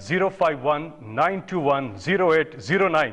051-921-0809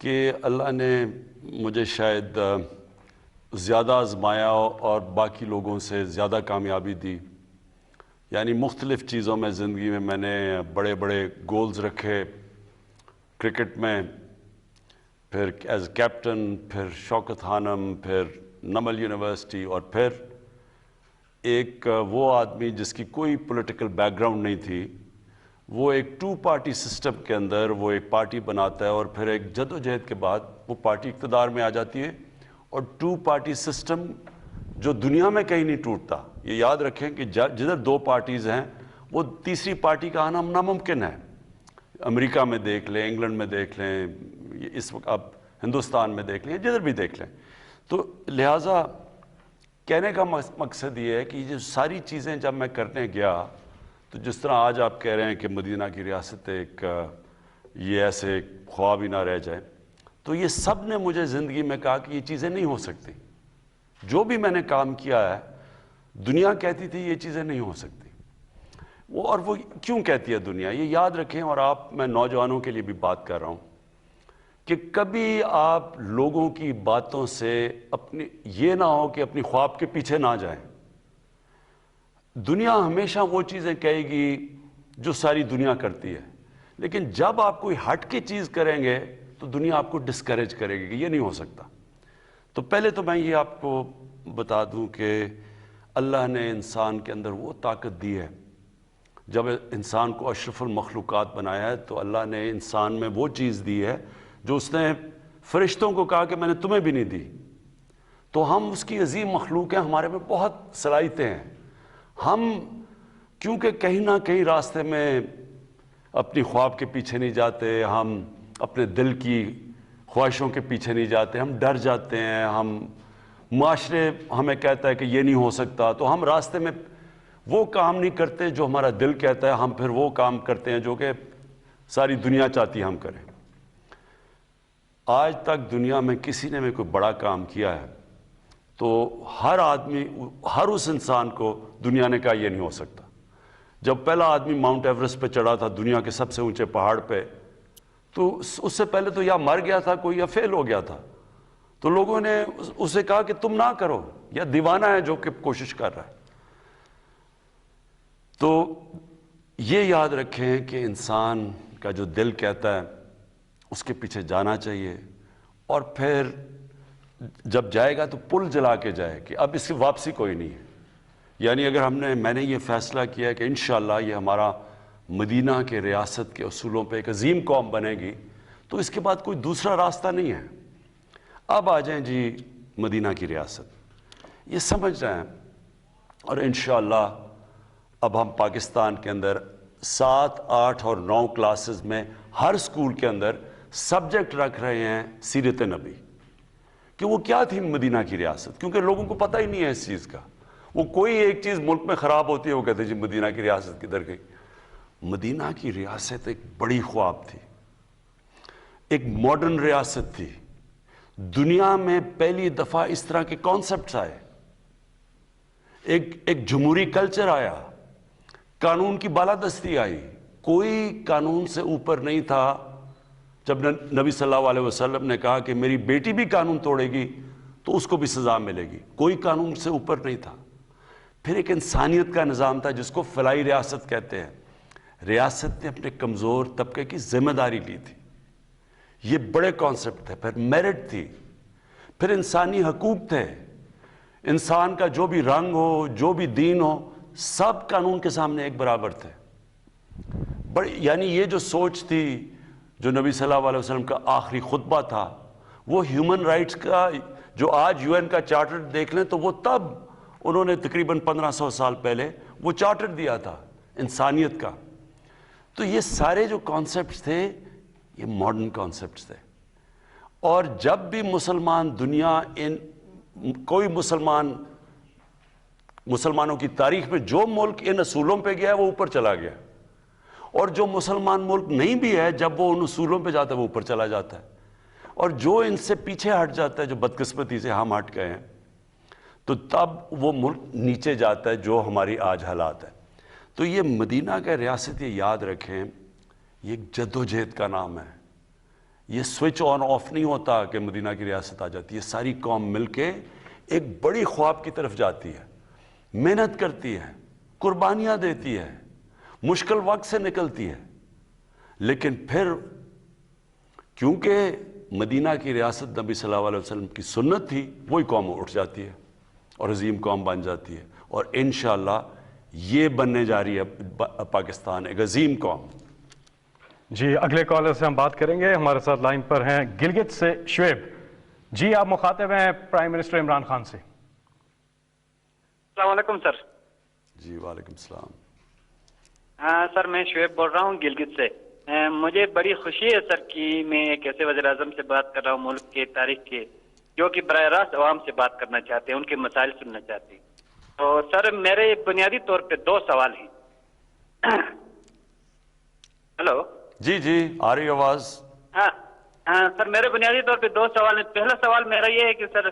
کہ اللہ نے مجھے شاید زیادہ آزمایا اور باقی لوگوں سے زیادہ کامیابی دی. یعنی مختلف چیزوں میں زندگی میں نے بڑے بڑے گولز رکھے. کرکٹ میں پھر ایز کیپٹن، پھر شوکت خانم، پھر نمل یونیورسٹی، اور پھر ایک وہ آدمی جس کی کوئی پولیٹیکل بیک گراؤنڈ نہیں تھی، وہ ایک 2 پارٹی سسٹم کے اندر وہ ایک پارٹی بناتا ہے، اور پھر ایک جد و جہد کے بعد وہ پارٹی اقتدار میں آ جاتی ہے. اور 2 پارٹی سسٹم جو دنیا میں کہیں نہیں ٹوٹتا. یہ یاد رکھیں کہ جدھر 2 پارٹیز ہیں وہ تیسری پارٹی کا آنا ناممکن ہے. امریکہ میں دیکھ لیں، انگلینڈ میں دیکھ لیں، اس وقت اب ہندوستان میں دیکھ لیں، جدھر بھی دیکھ لیں. تو لہٰذا کہنے کا مقصد یہ ہے کہ یہ ساری چیزیں جب میں کرنے گیا، تو جس طرح آج آپ کہہ رہے ہیں کہ مدینہ کی ریاست ایک یہ ایسے خواب ہی نہ رہ جائے، تو یہ سب نے مجھے زندگی میں کہا کہ یہ چیزیں نہیں ہو سکتی. جو بھی میں نے کام کیا ہے دنیا کہتی تھی یہ چیزیں نہیں ہو سکتی. اور وہ کیوں کہتی ہے دنیا؟ یہ یاد رکھیں، اور میں نوجوانوں کے لیے بھی بات کر رہا ہوں کہ کبھی آپ لوگوں کی باتوں سے یہ نہ ہو کہ اپنی خواب کے پیچھے نہ جائیں. دنیا ہمیشہ وہ چیزیں کہے گی جو ساری دنیا کرتی ہے، لیکن جب آپ کوئی ہٹ کے چیز کریں گے تو دنیا آپ کو ڈسکریج کرے گی کہ یہ نہیں ہو سکتا. تو پہلے تو میں یہ آپ کو بتا دوں کہ اللہ نے انسان کے اندر وہ طاقت دی ہے. جب انسان کو اشرف المخلوقات بنایا ہے تو اللہ نے انسان میں وہ چیز دی ہے جو اس نے فرشتوں کو کہا کہ میں نے تمہیں بھی نہیں دی. تو ہم اس کی عظیم مخلوق ہیں، ہمارے میں بہت صلاحیتیں ہیں. ہم کیونکہ کہیں نہ کہیں راستے میں اپنی خواب کے پیچھے نہیں جاتے، ہم اپنے دل کی خواہشوں کے پیچھے نہیں جاتے، ہم ڈر جاتے ہیں، ہم معاشرے ہمیں کہتا ہے کہ یہ نہیں ہو سکتا، تو ہم راستے میں وہ کام نہیں کرتے جو ہمارا دل کہتا ہے، ہم پھر وہ کام کرتے ہیں جو کہ ساری دنیا چاہتی ہے ہم کریں. آج تک دنیا میں کسی نے بھی کوئی بڑا کام کیا ہے تو ہر آدمی، ہر اس انسان کو دنیا نے کہا یہ نہیں ہو سکتا. جب پہلا آدمی ماؤنٹ ایورسٹ پہ چڑھا تھا، دنیا کے سب سے اونچے پہاڑ پہ، تو اس سے پہلے تو یا مر گیا تھا کوئی یا فیل ہو گیا تھا. تو لوگوں نے اسے کہا کہ تم نہ کرو، یا دیوانہ ہے جو کہ کوشش کر رہا ہے. تو یہ یاد رکھیں کہ انسان کا جو دل کہتا ہے اس کے پیچھے جانا چاہیے، اور پھر جب جائے گا تو پل جلا کے جائے کہ اب اس کی واپسی کوئی نہیں ہے. یعنی اگر میں نے یہ فیصلہ کیا ہے کہ انشاءاللہ یہ ہمارا مدینہ کے ریاست کے اصولوں پہ ایک عظیم قوم بنے گی، تو اس کے بعد کوئی دوسرا راستہ نہیں ہے. اب آ جائیں جی مدینہ کی ریاست، یہ سمجھ رہے ہیں. اور انشاءاللہ اب ہم پاکستان کے اندر 7، 8 اور 9 کلاسز میں ہر سکول کے اندر سبجیکٹ رکھ رہے ہیں سیرت نبی، کہ وہ کیا تھی مدینہ کی ریاست، کیونکہ لوگوں کو پتہ ہی نہیں ہے اس چیز کا. وہ کوئی ایک چیز ملک میں خراب ہوتی ہے وہ کہتے ہیں جی مدینہ کی ریاست کدھر گئی. مدینہ کی ریاست ایک بڑی خواب تھی، ایک ماڈرن ریاست تھی. دنیا میں پہلی دفعہ اس طرح کے کانسیپٹس آئے، ایک جمہوری کلچر آیا، قانون کی بالادستی آئی. کوئی قانون سے اوپر نہیں تھا. جب نبی صلی اللہ علیہ وسلم نے کہا کہ میری بیٹی بھی قانون توڑے گی تو اس کو بھی سزا ملے گی، کوئی قانون سے اوپر نہیں تھا. پھر ایک انسانیت کا نظام تھا جس کو فلاحی ریاست کہتے ہیں. ریاست نے اپنے کمزور طبقے کی ذمہ داری لی تھی. یہ بڑے کانسیپٹ تھے. پھر میرٹ تھی، پھر انسانی حقوق تھے. انسان کا جو بھی رنگ ہو، جو بھی دین ہو، سب قانون کے سامنے ایک برابر تھے. یعنی یہ جو سوچ تھی، جو نبی صلی اللہ علیہ وسلم کا آخری خطبہ تھا، وہ ہیومن رائٹس کا، جو آج UN کا چارٹر دیکھ لیں تو وہ تب انہوں نے تقریباً 1500 سال پہلے وہ چارٹر دیا تھا انسانیت کا. تو یہ سارے جو کانسیپٹس تھے یہ ماڈرن کانسیپٹس تھے. اور جب بھی مسلمان دنیا کوئی مسلمانوں کی تاریخ میں جو ملک ان اصولوں پہ گیا ہے وہ اوپر چلا گیا، اور جو مسلمان ملک نہیں بھی ہے جب وہ ان اصولوں پہ جاتا ہے وہ اوپر چلا جاتا ہے. اور جو ان سے پیچھے ہٹ جاتا ہے، جو بدقسمتی سے ہم ہٹ گئے ہیں، تو تب وہ ملک نیچے جاتا ہے، جو ہماری آج حالات ہے. تو یہ مدینہ کا ریاست، یہ یاد رکھیں، یہ ایک جد و جہد کا نام ہے. یہ سوئچ آن آف نہیں ہوتا کہ مدینہ کی ریاست آ جاتی ہے، ساری قوم مل کے ایک بڑی خواب کی طرف جاتی ہے، محنت کرتی ہے، قربانیاں دیتی ہے، مشکل وقت سے نکلتی ہے، لیکن پھر کیونکہ مدینہ کی ریاست نبی صلی اللہ علیہ وسلم کی سنت تھی، وہی قوم اٹھ جاتی ہے اور عظیم قوم بن جاتی ہے، اور انشاءاللہ یہ بننے جا رہی ہے پاکستان ایک عظیم قوم۔ جی اگلے کالر سے ہم بات کریں گے، ہمارے ساتھ لائن پر ہیں گلگت سے شعیب جی، آپ مخاطب ہیں پرائم منسٹر عمران خان سے۔ السلام علیکم سر۔ جی وعلیکم السلام۔ ہاں سر، میں شعیب بول رہا ہوں گلگت سے۔ مجھے بڑی خوشی ہے سر کہ میں ایک ایسے وزیر اعظم سے بات کر رہا ہوں ملک کے تاریخ کے جو کہ براہ راست عوام سے بات کرنا چاہتے ہیں، ان کے مسائل سننا چاہتے ہیں۔ تو سر میرے بنیادی طور پہ 2 سوال ہیں۔ ہلو جی جی آ رہی آواز؟ ہاں سر، میرے بنیادی طور پہ 2 سوال ہیں۔ پہلا سوال میرا یہ ہے کہ سر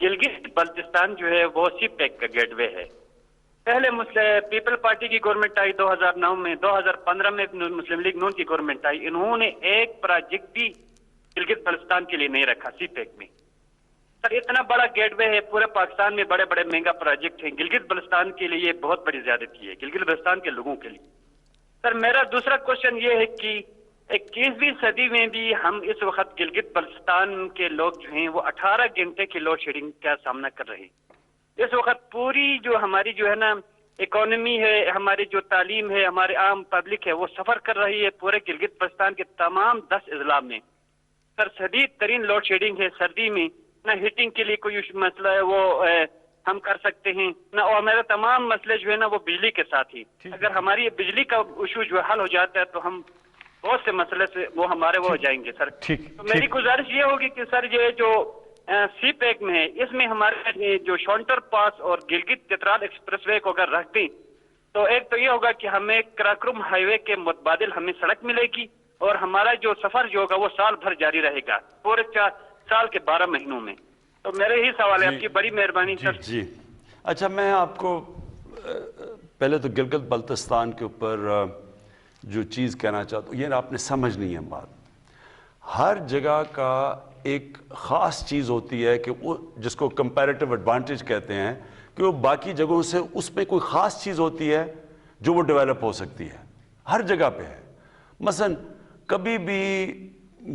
گلگت بلتستان جو ہے وہ سی پیک کا گیٹ وے ہے۔ پہلے پیپل پارٹی کی گورنمنٹ آئی 2009 میں، 2015 میں مسلم لیگ نون کی گورنمنٹ آئی، انہوں نے ایک پروجیکٹ بھی گلگت بلتستان کے لیے نہیں رکھا سی پیک میں۔ سر اتنا بڑا گیٹ وے ہے، پورے پاکستان میں بڑے بڑے مہنگا پروجیکٹ ہیں، گلگت بلتستان کے لیے یہ بہت بڑی زیادتی ہے، گلگت بلتستان کے لوگوں کے لیے۔ سر میرا دوسرا کوشچن یہ ہے کہ 21ویں صدی میں بھی ہم اس وقت گلگت بلتستان کے لوگ جو ہیں وہ 18 گھنٹے کی لوڈ شیڈنگ کا سامنا کر رہے ہیں۔ اس وقت پوری جو ہماری جو ہے نا اکانومی ہے، ہماری جو تعلیم ہے، ہمارے عام پبلک ہے، وہ سفر کر رہی ہے پورے گلگت بلتستان کے تمام 10 اضلاع میں۔ سر شدید ترین لوڈ شیڈنگ ہے سردی میں، نہ ہیٹنگ کے لیے کوئی مسئلہ ہے وہ ہم کر سکتے ہیں نہ، اور میرا تمام مسئلے جو ہے نا وہ بجلی کے ساتھ ہی۔ اگر ہماری بجلی کا ایشو جو حل ہو جاتا ہے تو ہم بہت سے مسئلے سے وہ ہمارے وہ ہو جائیں گے سر۔ تو میری گزارش یہ ہوگی کہ سر یہ جو سی پیک میں ہے، اس میں ہمارے جو شونٹر پاس اور گلگت چترال ایکسپریس وے کو اگر رکھ دیں تو ایک تو یہ ہوگا کہ ہمیں کراکرم ہائی وے کے متبادل ہمیں سڑک ملے گی، اور ہمارا جو سفر جو ہوگا وہ سال بھر جاری رہے گا، پورے 4 سال کے 12 مہینوں میں۔ تو میرے ہی سوال ہے، آپ کی بڑی مہربانی سر۔ جی اچھا، میں آپ کو پہلے تو گلگت بلتستان کے اوپر جو چیز کہنا چاہتا ہوں، یہ آپ نے سمجھنی ہے بات، ہر جگہ کا ایک خاص چیز ہوتی ہے کہ وہ جس کو کمپیریٹیو ایڈوانٹیج کہتے ہیں، کہ وہ باقی جگہوں سے اس میں کوئی خاص چیز ہوتی ہے جو وہ ڈیولپ ہو سکتی ہے، ہر جگہ پہ ہے۔ مثلا کبھی بھی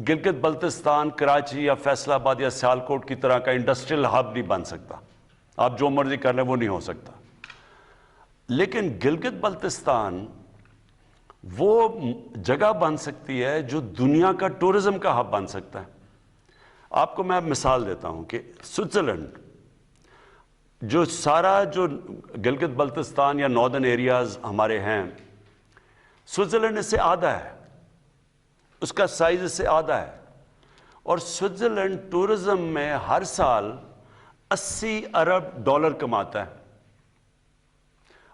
گلگت بلتستان کراچی یا فیصل آباد یا سیالکوٹ کی طرح کا انڈسٹریل ہب نہیں بن سکتا، آپ جو مرضی کر لیں وہ نہیں ہو سکتا، لیکن گلگت بلتستان وہ جگہ بن سکتی ہے جو دنیا کا ٹورزم کا ہب بن سکتا ہے۔ آپ کو میں مثال دیتا ہوں کہ سوئٹزرلینڈ جو سارا جو گلگت بلتستان یا ناردرن ایریاز ہمارے ہیں، سوئٹزرلینڈ اس سے آدھا ہے، اس کا سائز اس سے آدھا ہے، اور سوئٹزرلینڈ ٹورزم میں ہر سال 80 ارب ڈالر کماتا ہے۔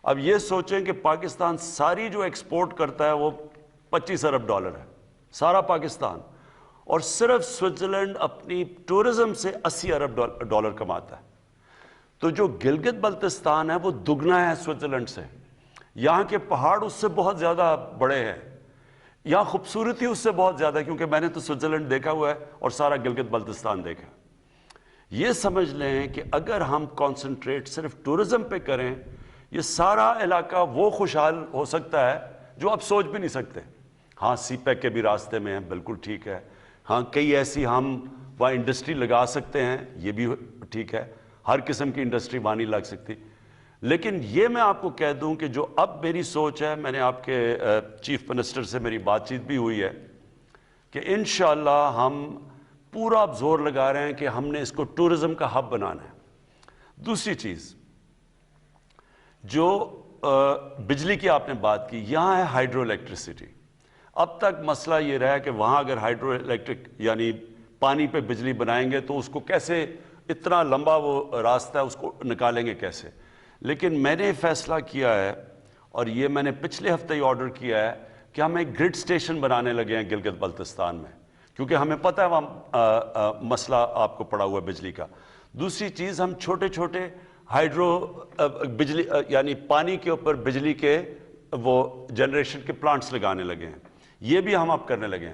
اب یہ سوچیں کہ پاکستان ساری جو ایکسپورٹ کرتا ہے وہ 25 ارب ڈالر ہے، سارا پاکستان، اور صرف سوئٹزرلینڈ اپنی ٹورزم سے 80 ارب ڈالر کماتا ہے۔ تو جو گلگت بلتستان ہے وہ دگنا ہے سوئٹزرلینڈ سے، یہاں کے پہاڑ اس سے بہت زیادہ بڑے ہیں، یہاں خوبصورتی اس سے بہت زیادہ ہے، کیونکہ میں نے تو سوئٹزرلینڈ دیکھا ہوا ہے اور سارا گلگت بلتستان دیکھا۔ یہ سمجھ لیں کہ اگر ہم کانسنٹریٹ صرف ٹورزم پہ کریں، یہ سارا علاقہ وہ خوشحال ہو سکتا ہے جو آپ سوچ بھی نہیں سکتے۔ ہاں سی پیک کے بھی راستے میں ہیں، بالکل ٹھیک ہے، ہاں کئی ایسی ہم وہاں انڈسٹری لگا سکتے ہیں، یہ بھی ٹھیک ہے، ہر قسم کی انڈسٹری وہاں نہیں لگ سکتی، لیکن یہ میں آپ کو کہہ دوں کہ جو اب میری سوچ ہے، میں نے آپ کے چیف منسٹر سے میری بات چیت بھی ہوئی ہے کہ انشاءاللہ ہم پورا اب زور لگا رہے ہیں کہ ہم نے اس کو ٹورزم کا ہب بنانا ہے۔ دوسری چیز جو بجلی کی آپ نے بات کی، یہاں ہے ہائیڈرو الیکٹریسٹی۔ اب تک مسئلہ یہ رہا ہے کہ وہاں اگر ہائیڈرو الیکٹرک یعنی پانی پہ بجلی بنائیں گے تو اس کو کیسے، اتنا لمبا وہ راستہ ہے، اس کو نکالیں گے کیسے؟ لیکن میں نے فیصلہ کیا ہے، اور یہ میں نے پچھلے ہفتے ہی آرڈر کیا ہے کہ ہم ایک گرڈ سٹیشن بنانے لگے ہیں گلگت بلتستان میں، کیونکہ ہمیں پتہ ہے وہاں مسئلہ آپ کو پڑا ہوا ہے بجلی کا۔ دوسری چیز، ہم چھوٹے چھوٹے ہائیڈرو بجلی یعنی پانی کے اوپر بجلی کے وہ جنریشن کے پلانٹس لگانے لگے ہیں، یہ بھی ہم اب کرنے لگے ہیں۔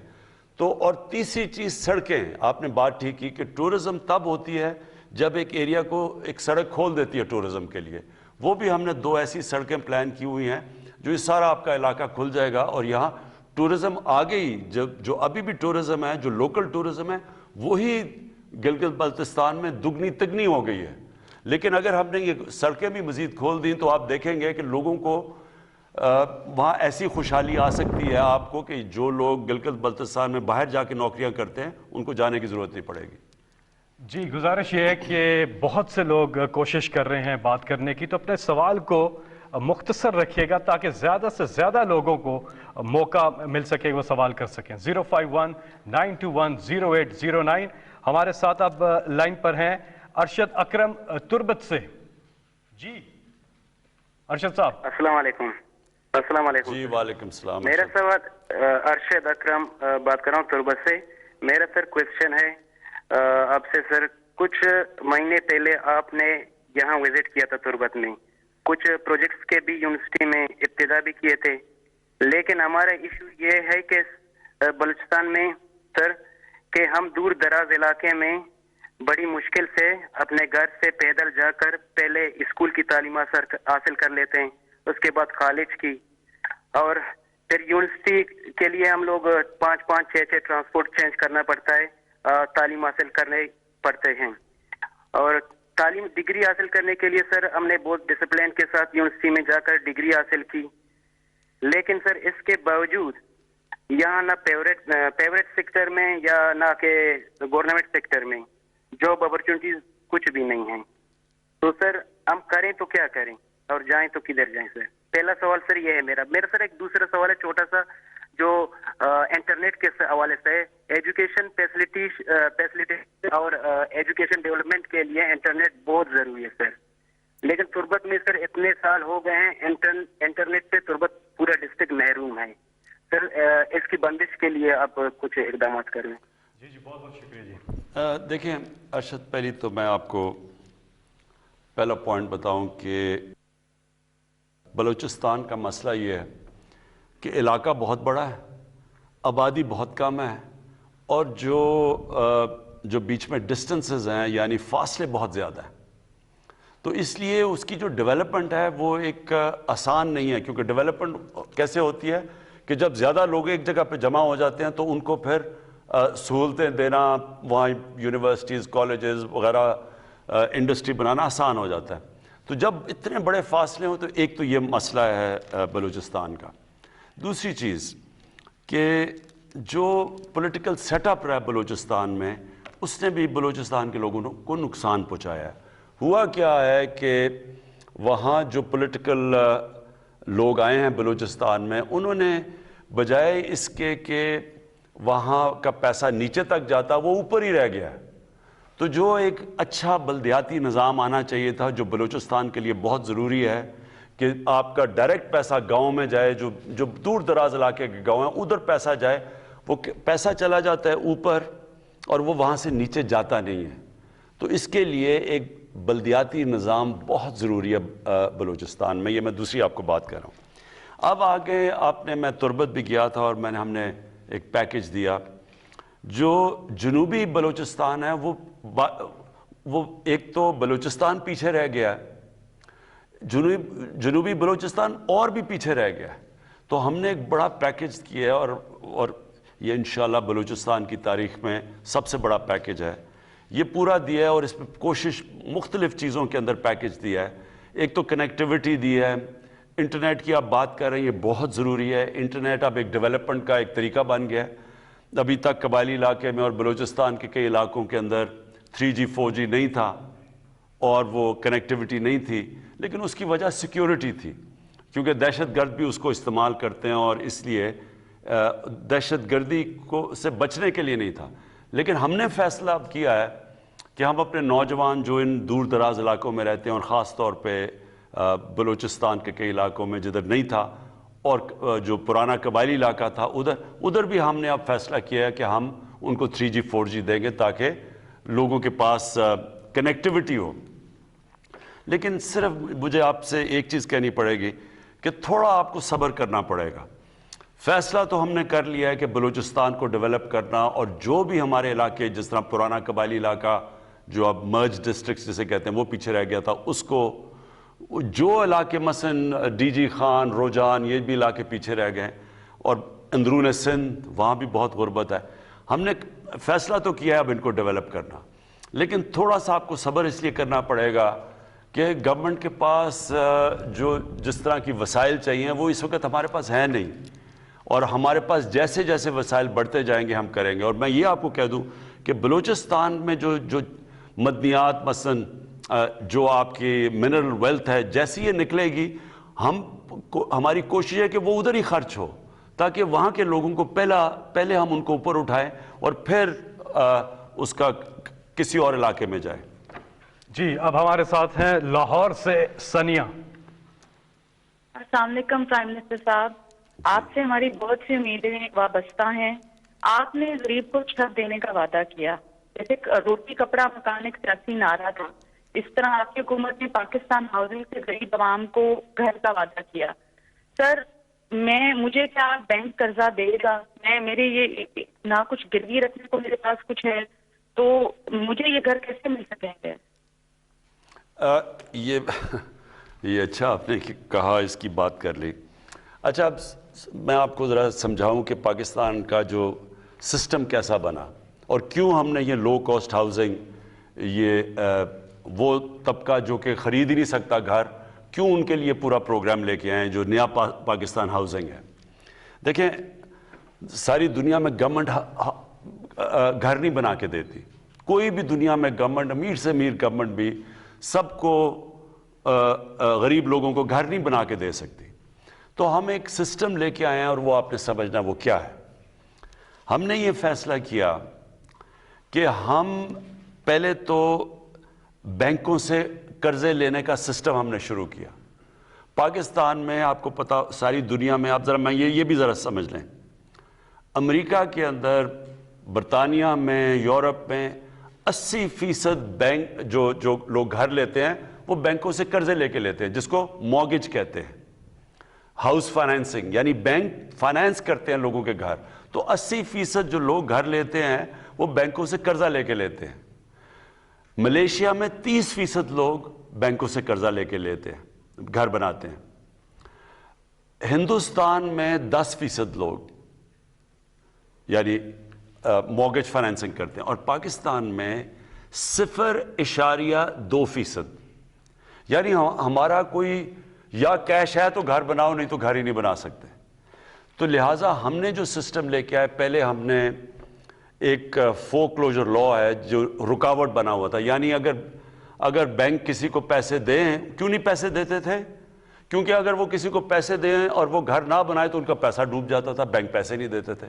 تو اور تیسری چیز سڑکیں. آپ نے بات ٹھیک کی کہ ٹورزم تب ہوتی ہے جب ایک ایریا کو ایک سڑک کھول دیتی ہے ٹورزم کے لیے. وہ بھی ہم نے 2 ایسی سڑکیں پلان کی ہوئی ہیں جو یہ سارا آپ کا علاقہ کھل جائے گا, اور یہاں ٹورزم آگے ہی جو ابھی بھی ٹورزم ہے, جو لوکل ٹورزم ہے, وہی گلگت بلتستان میں دگنی تگنی ہو گئی ہے. لیکن اگر ہم نے یہ سڑکیں بھی مزید کھول دیں تو آپ دیکھیں گے کہ لوگوں کو وہاں ایسی خوشحالی آ سکتی ہے آپ کو کہ جو لوگ گلگت بلتستان میں باہر جا کے نوکریاں کرتے ہیں ان کو جانے کی ضرورت نہیں پڑے گی. جی, گزارش یہ ہے کہ بہت سے لوگ کوشش کر رہے ہیں بات کرنے کی, تو اپنے سوال کو مختصر رکھیے گا تاکہ زیادہ سے زیادہ لوگوں کو موقع مل سکے وہ سوال کر سکیں. 051-921-0809. ہمارے ساتھ اب لائن پر ہیں ارشد اکرم تربت سے. جی ارشد صاحب. السلام علیکم. السلام علیکم. جی وعلیکم السلام. میرا سوال ارشد اکرم بات کر رہا ہوں تربت سے. میرا سر کوشچن ہے آپ سے. سر کچھ مہینے پہلے آپ نے یہاں وزٹ کیا تھا تربت میں, کچھ پروجیکٹس کے بھی یونیورسٹی میں ابتدا بھی کیے تھے, لیکن ہمارا ایشو یہ ہے کہ بلوچستان میں سر کہ ہم دور دراز علاقے میں بڑی مشکل سے اپنے گھر سے پیدل جا کر پہلے اسکول کی تعلیم حاصل کر لیتے ہیں, اس کے بعد کالج کی, اور پھر یونیورسٹی کے لیے ہم لوگ 5-6 ٹرانسپورٹ چینج کرنا پڑتا ہے, تعلیم حاصل کرنے پڑتے ہیں. اور تعلیم ڈگری حاصل کرنے کے لیے سر ہم نے بہت ڈسپلین کے ساتھ یونیورسٹی میں جا کر ڈگری حاصل کی, لیکن سر اس کے باوجود یہاں نہ پرائیویٹ سیکٹر میں یا نہ کہ گورنمنٹ سیکٹر میں جاب اپرچونیٹیز کچھ بھی نہیں ہیں. تو سر ہم کریں تو کیا کریں اور جائیں تو کدھر جائیں سر؟ پہلا سوال سر یہ ہے میرا. سر ایک دوسرا سوال ہے چھوٹا سا جو انٹرنیٹ کے حوالے سے. ایجوکیشن فیسلٹی اور ایجوکیشن ڈیولپمنٹ کے لیے انٹرنیٹ بہت ضروری ہے سر, لیکن تربت میں سر اتنے سال ہو گئے ہیں انٹرنیٹ سے تربت پورا ڈسٹرکٹ محروم ہے سر. اس کی بندش کے لیے آپ کچھ اقدامات کریں. جی بہت بہت شکریہ. جی دیکھیں ارشد, پہلی تو میں آپ کو پہلا پوائنٹ بتاؤں کہ بلوچستان کا مسئلہ یہ ہے کہ علاقہ بہت بڑا ہے, آبادی بہت کم ہے, اور جو بیچ میں ڈسٹنسز ہیں یعنی فاصلے بہت زیادہ ہیں. تو اس لیے اس کی جو ڈیولپمنٹ ہے وہ ایک آسان نہیں ہے, کیونکہ ڈیولپمنٹ کیسے ہوتی ہے کہ جب زیادہ لوگ ایک جگہ پہ جمع ہو جاتے ہیں تو ان کو پھر سہولتیں دینا, وہاں یونیورسٹیز کالجز وغیرہ انڈسٹری بنانا آسان ہو جاتا ہے. تو جب اتنے بڑے فاصلے ہوں تو ایک تو یہ مسئلہ ہے بلوچستان کا. دوسری چیز کہ جو پولیٹیکل سیٹ اپ رہا ہے بلوچستان میں, اس نے بھی بلوچستان کے لوگوں کو نقصان پہنچایا ہے. ہوا کیا ہے کہ وہاں جو پولیٹیکل لوگ آئے ہیں بلوچستان میں, انہوں نے بجائے اس کے کہ وہاں کا پیسہ نیچے تک جاتا وہ اوپر ہی رہ گیا ہے. تو جو ایک اچھا بلدیاتی نظام آنا چاہیے تھا جو بلوچستان کے لیے بہت ضروری ہے کہ آپ کا ڈائریکٹ پیسہ گاؤں میں جائے, جو دور دراز علاقے کے گاؤں ہیں ادھر پیسہ جائے, وہ پیسہ چلا جاتا ہے اوپر اور وہ وہاں سے نیچے جاتا نہیں ہے. تو اس کے لیے ایک بلدیاتی نظام بہت ضروری ہے بلوچستان میں. یہ میں دوسری آپ کو بات کر رہا ہوں. اب آگے میں تربت بھی گیا تھا اور ہم نے ایک پیکج دیا. جو جنوبی بلوچستان ہے وہ ایک تو بلوچستان پیچھے رہ گیا ہے, جنوبی بلوچستان اور بھی پیچھے رہ گیا ہے. تو ہم نے ایک بڑا پیکج کیا ہے اور یہ انشاءاللہ بلوچستان کی تاریخ میں سب سے بڑا پیکج ہے. یہ پورا دیا ہے اور اس میں کوشش مختلف چیزوں کے اندر پیکج دیا ہے. ایک تو کنیکٹیوٹی دی ہے, انٹرنیٹ کی آپ بات کر رہے ہیں, یہ بہت ضروری ہے. انٹرنیٹ اب ایک ڈیولپمنٹ کا ایک طریقہ بن گیا ہے. ابھی تک قبائلی علاقے میں اور بلوچستان کے کئی علاقوں کے اندر 3G 4G نہیں تھا اور وہ کنیکٹیوٹی نہیں تھی, لیکن اس کی وجہ سیکیورٹی تھی, کیونکہ دہشت گرد بھی اس کو استعمال کرتے ہیں اور اس لیے دہشت گردی سے بچنے کے لیے نہیں تھا. لیکن ہم نے فیصلہ اب کیا ہے کہ ہم اپنے نوجوان جو ان دور دراز علاقوں میں رہتے ہیں اور خاص طور پہ بلوچستان کے کئی علاقوں میں جدھر نہیں تھا اور جو پرانا قبائلی علاقہ تھا ادھر بھی ہم نے اب فیصلہ کیا ہے کہ ہم ان کو 3G 4G دیں گے تاکہ لوگوں کے پاس کنیکٹیوٹی ہو. لیکن صرف مجھے آپ سے ایک چیز کہنی پڑے گی کہ تھوڑا آپ کو صبر کرنا پڑے گا. فیصلہ تو ہم نے کر لیا ہے کہ بلوچستان کو ڈیولپ کرنا، اور جو بھی ہمارے علاقے جس طرح پرانا قبائلی علاقہ جو اب مرج ڈسٹرکٹس جسے کہتے ہیں وہ پیچھے رہ گیا تھا، اس کو جو علاقے مثلا ڈی جی خان، روجان، یہ بھی علاقے پیچھے رہ گئے، اور اندرون سندھ وہاں بھی بہت غربت ہے. ہم نے فیصلہ تو کیا ہے اب ان کو ڈیولپ کرنا، لیکن تھوڑا سا آپ کو صبر اس لیے کرنا پڑے گا کہ گورنمنٹ کے پاس جو جس طرح کی وسائل چاہیے وہ اس وقت ہمارے پاس ہیں نہیں، اور ہمارے پاس جیسے جیسے وسائل بڑھتے جائیں گے ہم کریں گے. اور میں یہ آپ کو کہہ دوں کہ بلوچستان میں جو مدنیات مثلا جو آپ کی منرل ویلتھ ہے، جیسی یہ نکلے گی ہماری کوشش ہے کہ وہ ادھر ہی خرچ ہو، تاکہ وہاں کے لوگوں کو پہلے ہم ان کو اوپر اٹھائیں اور پھر اس کا کسی اور علاقے میں جائے. جی اب ہمارے ساتھ ہیں لاہور سے ثانیہ. السلام علیکم پرائم منسٹر صاحب، آپ سے ہماری بہت سی امیدیں وابستہ ہیں. آپ نے غریب کو چھت دینے کا وعدہ کیا، جیسے روٹی کپڑا مکان ایک سیاسی نعرہ تھا، اس طرح آپ کی حکومت نے پاکستان ہاؤسنگ سے غریب عوام کو گھر کا وعدہ کیا. سر مجھے کیا بینک قرضہ دے گا؟ میرے یہ نہ کچھ گروی رکھنے کو میرے پاس کچھ ہے، تو مجھے یہ گھر کیسے مل سکیں گے؟ یہ اچھا آپ نے کہا، اس کی بات کر لی. اچھا اب میں آپ کو ذرا سمجھاؤں کہ پاکستان کا جو سسٹم کیسا بنا اور کیوں ہم نے یہ لو کاسٹ ہاؤسنگ، یہ وہ طبقہ جو کہ خرید ہی نہیں سکتا گھر، کیوں ان کے لیے پورا پروگرام لے کے آئے ہیں جو نیا پاکستان ہاؤسنگ ہے. دیکھیں ساری دنیا میں گورنمنٹ گھر نہیں بنا کے دیتی، کوئی بھی دنیا میں گورنمنٹ، امیر سے امیر گورنمنٹ بھی سب کو غریب لوگوں کو گھر نہیں بنا کے دے سکتی. تو ہم ایک سسٹم لے کے آئے ہیں، اور وہ آپ نے سمجھنا وہ کیا ہے. ہم نے یہ فیصلہ کیا کہ ہم پہلے تو بینکوں سے قرضے لینے کا سسٹم ہم نے شروع کیا. پاکستان میں آپ کو پتا، ساری دنیا میں آپ ذرا میں یہ بھی ذرا سمجھ لیں، امریکہ کے اندر، برطانیہ میں، یورپ میں 80% بینک جو لوگ گھر لیتے ہیں وہ بینکوں سے قرضے لے کے لیتے ہیں، جس کو مورگیج کہتے ہیں، ہاؤس فائنینسنگ، یعنی بینک فائنینس کرتے ہیں لوگوں کے گھر. تو 80% جو لوگ گھر لیتے ہیں وہ بینکوں سے قرضہ لے کے لیتے ہیں. ملیشیا میں 30% لوگ بینکوں سے قرضہ لے کے لیتے ہیں، گھر بناتے ہیں. ہندوستان میں 10% لوگ یعنی مورگیج فائنینسنگ کرتے ہیں، اور پاکستان میں 0.2%. یعنی ہمارا کوئی یا کیش ہے تو گھر بناؤ، نہیں تو گھر ہی نہیں بنا سکتے. تو لہٰذا ہم نے جو سسٹم لے کے آئے، پہلے ہم نے ایک فور کلوجر لا ہے جو رکاوٹ بنا ہوا تھا. یعنی اگر بینک کسی کو پیسے دیں، کیوں نہیں پیسے دیتے تھے؟ کیونکہ اگر وہ کسی کو پیسے دیں اور وہ گھر نہ بنائے تو ان کا پیسہ ڈوب جاتا تھا، بینک پیسے نہیں دیتے تھے.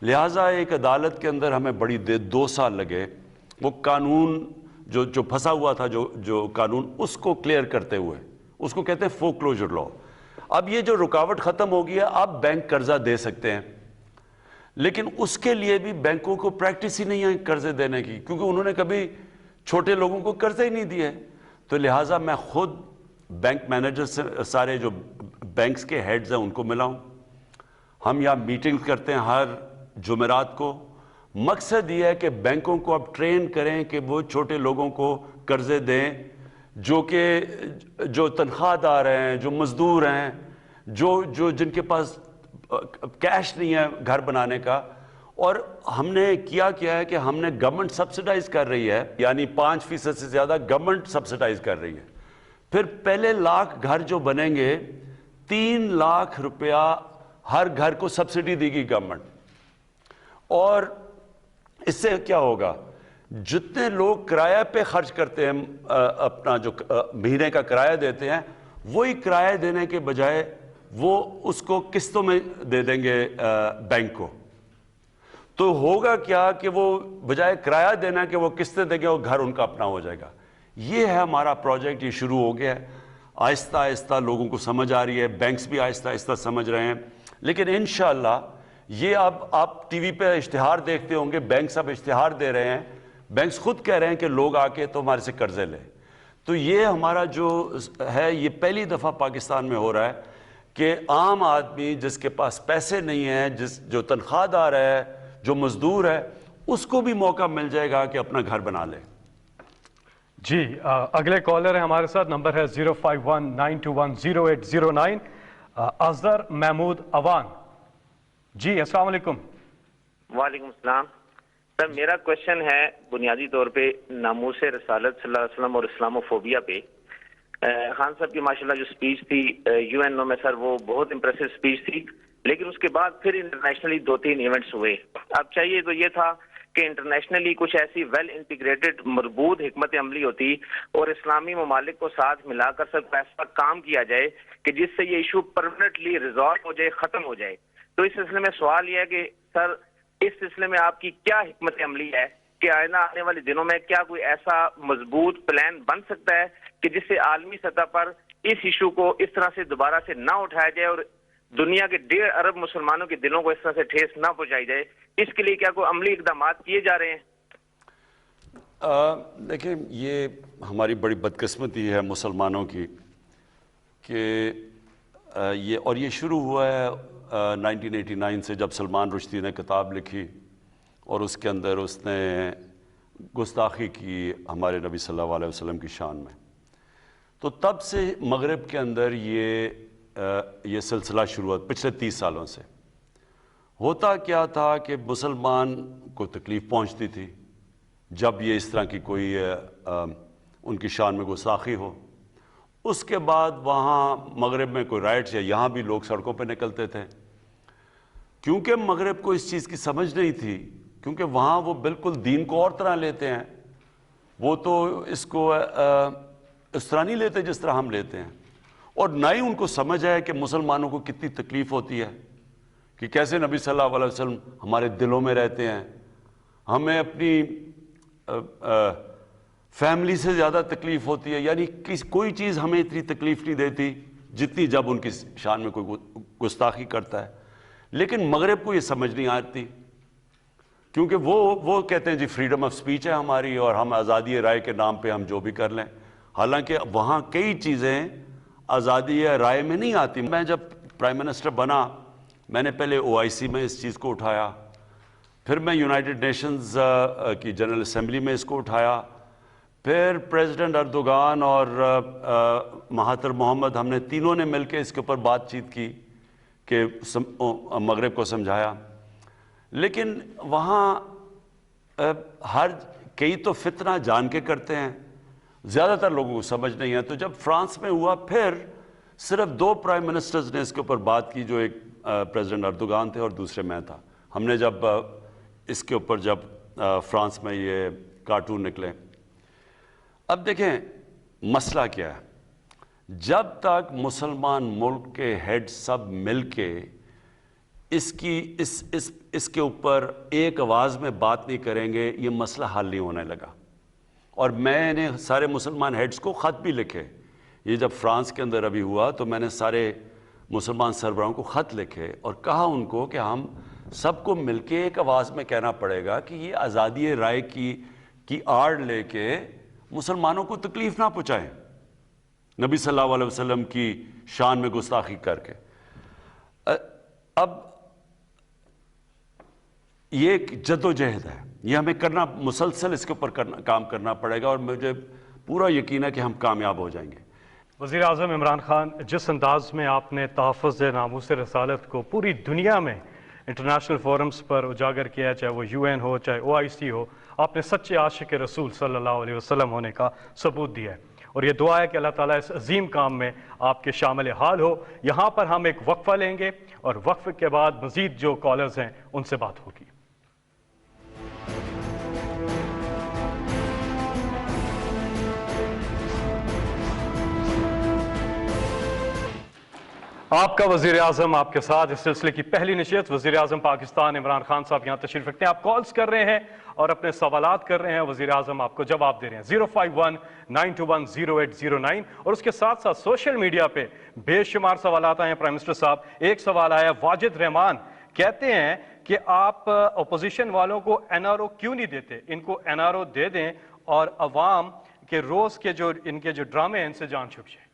لہٰذا ایک عدالت کے اندر ہمیں بڑی 2 سال لگے وہ قانون جو پھنسا ہوا تھا، جو قانون، اس کو کلیئر کرتے ہوئے. اس کو کہتے ہیں فور کلوجر لا. اب یہ جو رکاوٹ ختم ہو گئی ہے، اب بینک قرضہ دے سکتے ہیں. لیکن اس کے لیے بھی بینکوں کو پریکٹس ہی نہیں ہے قرضے دینے کی، کیونکہ انہوں نے کبھی چھوٹے لوگوں کو قرضے ہی نہیں دیے. تو لہٰذا میں خود بینک مینیجر سے، سارے جو بینکس کے ہیڈز ہیں ان کو ملا ہوں. ہم یہاں میٹنگ کرتے ہیں ہر جمعرات کو. مقصد یہ ہے کہ بینکوں کو اب ٹرین کریں کہ وہ چھوٹے لوگوں کو قرضے دیں، جو تنخواہ دار ہیں، جو مزدور ہیں، جو جن کے پاس کیش نہیں ہے گھر بنانے کا. اور ہم نے کیا ہے کہ ہم نے گورنمنٹ سبسڈائز کر رہی ہے، یعنی 5% سے زیادہ گورنمنٹ سبسڈائز کر رہی ہے. پھر پہلے لاکھ گھر جو بنیں گے، 3 لاکھ روپیہ ہر گھر کو سبسڈی دے گی گورنمنٹ. اور اس سے کیا ہوگا، جتنے لوگ کرایہ پہ خرچ کرتے ہیں، اپنا جو مہینے کا کرایہ دیتے ہیں، وہی کرایہ دینے کے بجائے وہ اس کو قسطوں میں دے دیں گے بینک کو. تو ہوگا کیا کہ وہ بجائے کرایہ دینا کہ وہ قسطیں دیں گے، وہ گھر ان کا اپنا ہو جائے گا. یہ ہے ہمارا پروجیکٹ، یہ شروع ہو گیا ہے. آہستہ آہستہ لوگوں کو سمجھ آ رہی ہے، بینکس بھی آہستہ آہستہ سمجھ رہے ہیں. لیکن انشاءاللہ یہ اب آپ ٹی وی پہ اشتہار دیکھتے ہوں گے، بینکس اب اشتہار دے رہے ہیں، بینکس خود کہہ رہے ہیں کہ لوگ آ کے تو ہمارے سے قرضے لیں. تو یہ ہمارا جو ہے، یہ پہلی دفعہ پاکستان میں ہو رہا ہے کہ عام آدمی جس کے پاس پیسے نہیں ہیں، جو تنخواہ دار ہے، جو مزدور ہے، اس کو بھی موقع مل جائے گا کہ اپنا گھر بنا لے۔ جی اگلے کالر ہیں ہمارے ساتھ، نمبر ہے 05192100809، اظہر محمود اوان۔ جی السلام علیکم۔ وعلیکم السلام سر، میرا کوشچن ہے بنیادی طور پہ ناموس رسالت صلی اللہ علیہ وسلم اور اسلاموفوبیا پہ۔ خان صاحب کی ماشاءاللہ جو سپیچ تھی UN میں سر، وہ بہت امپریسو سپیچ تھی، لیکن اس کے بعد پھر انٹرنیشنلی 2-3 ایونٹس ہوئے۔ اب چاہیے تو یہ تھا کہ انٹرنیشنلی کچھ ایسی ویل انٹیگریٹڈ مربوط حکمت عملی ہوتی اور اسلامی ممالک کو ساتھ ملا کر سب ایسا کام کیا جائے کہ جس سے یہ ایشو پرماننٹلی ریزالو ہو جائے، ختم ہو جائے۔ تو اس سلسلے میں سوال یہ ہے کہ سر اس سلسلے میں آپ کی کیا حکمت عملی ہے کہ آئندہ آنے والے دنوں میں کیا کوئی ایسا مضبوط پلان بن سکتا ہے کہ جس سے عالمی سطح پر اس ایشو کو اس طرح سے دوبارہ سے نہ اٹھایا جائے اور دنیا کے 1.5 ارب مسلمانوں کے دلوں کو اس طرح سے ٹھیس نہ پہنچائی جائے؟ اس کے لیے کیا کوئی عملی اقدامات کیے جا رہے ہیں؟ دیکھیں، یہ ہماری بڑی بدقسمتی ہے مسلمانوں کی کہ یہ شروع ہوا ہے 1989 سے، جب سلمان رشدی نے کتاب لکھی اور اس کے اندر اس نے گستاخی کی ہمارے نبی صلی اللہ علیہ وسلم کی شان میں۔ تو تب سے مغرب کے اندر یہ سلسلہ شروع ہوا پچھلے 30 سالوں سے۔ ہوتا کیا تھا کہ مسلمان کو تکلیف پہنچتی تھی جب یہ اس طرح کی کوئی ان کی شان میں گستاخی ہو۔ اس کے بعد وہاں مغرب میں کوئی رائٹس یا یہاں بھی لوگ سڑکوں پہ نکلتے تھے، کیونکہ مغرب کو اس چیز کی سمجھ نہیں تھی، کیونکہ وہاں وہ بالکل دین کو اور طرح لیتے ہیں، وہ تو اس کو اس طرح نہیں لیتے جس طرح ہم لیتے ہیں، اور نہ ہی ان کو سمجھ ہے کہ مسلمانوں کو کتنی تکلیف ہوتی ہے، کہ کیسے نبی صلی اللہ علیہ وسلم ہمارے دلوں میں رہتے ہیں، ہمیں اپنی فیملی سے زیادہ تکلیف ہوتی ہے، یعنی کوئی چیز ہمیں اتنی تکلیف نہیں دیتی جتنی جب ان کی شان میں کوئی گستاخی کرتا ہے۔ لیکن مغرب کو یہ سمجھ نہیں آتی، کیونکہ وہ کہتے ہیں جی فریڈم آف سپیچ ہے ہماری اور ہم آزادی رائے کے نام پہ ہم جو بھی کر لیں، حالانکہ وہاں کئی چیزیں آزادی رائے میں نہیں آتی۔ میں جب پرائم منسٹر بنا، میں نے پہلے OIC میں اس چیز کو اٹھایا، پھر میں یونائٹڈ نیشنز کی جنرل اسمبلی میں اس کو اٹھایا، پھر پریزیڈنٹ اردوغان اور مہاتر محمد، ہم نے تینوں نے مل کے اس کے اوپر بات چیت کی کہ مغرب کو سمجھایا، لیکن وہاں کئی تو فتنہ جان کے کرتے ہیں، زیادہ تر لوگوں کو سمجھ نہیں ہے۔ تو جب فرانس میں ہوا، پھر صرف 2 پرائم منسٹرز نے اس کے اوپر بات کی، جو ایک پریزیڈنٹ اردوغان تھے اور دوسرے میں تھا۔ ہم نے جب اس کے اوپر فرانس میں یہ کارٹون نکلے، اب دیکھیں مسئلہ کیا ہے، جب تک مسلمان ملک کے ہیڈ سب مل کے اس کے اوپر ایک آواز میں بات نہیں کریں گے، یہ مسئلہ حل نہیں ہونے لگا۔ اور میں نے سارے مسلمان ہیڈز کو خط بھی لکھے، یہ جب فرانس کے اندر ابھی ہوا تو میں نے سارے مسلمان سربراہوں کو خط لکھے اور کہا ان کو کہ ہم سب کو مل کے ایک آواز میں کہنا پڑے گا کہ یہ آزادی رائے کی آڑ لے کے مسلمانوں کو تکلیف نہ پہنچائیں، نبی صلی اللہ علیہ وسلم کی شان میں گستاخی کر کے۔ اب یہ ایک جد و جہد ہے، یہ ہمیں کرنا، مسلسل اس کے اوپر کام کرنا پڑے گا، اور مجھے پورا یقین ہے کہ ہم کامیاب ہو جائیں گے۔ وزیر اعظم عمران خان، جس انداز میں آپ نے تحفظ ناموس رسالت کو پوری دنیا میں انٹرنیشنل فورمز پر اجاگر کیا، چاہے وہ UN ہو چاہے OIC ہو، آپ نے سچے عاشق رسول صلی اللہ علیہ وسلم ہونے کا ثبوت دیا ہے، اور یہ دعا ہے کہ اللہ تعالیٰ اس عظیم کام میں آپ کے شامل حال ہو۔ یہاں پر ہم ایک وقفہ لیں گے اور وقفے کے بعد مزید جو کالرز ہیں ان سے بات ہوگی۔ آپ کا وزیر اعظم آپ کے ساتھ اس سلسلے کی پہلی نشست، وزیر اعظم پاکستان عمران خان صاحب یہاں تشریف رکھتے ہیں۔ آپ کالز کر رہے ہیں اور اپنے سوالات کر رہے ہیں، وزیر اعظم آپ کو جواب دے رہے ہیں۔ 05192100809 اور اس کے ساتھ ساتھ سوشل میڈیا پہ بے شمار سوالات آئے ہیں پرائم منسٹر صاحب۔ ایک سوال آیا واجد رحمان، کہتے ہیں کہ آپ اپوزیشن والوں کو NRO کیوں نہیں دیتے؟ ان کو NRO دے دیں اور عوام کے روز کے ان کے جو ڈرامے ہیں ان سے جان چھپ جائے۔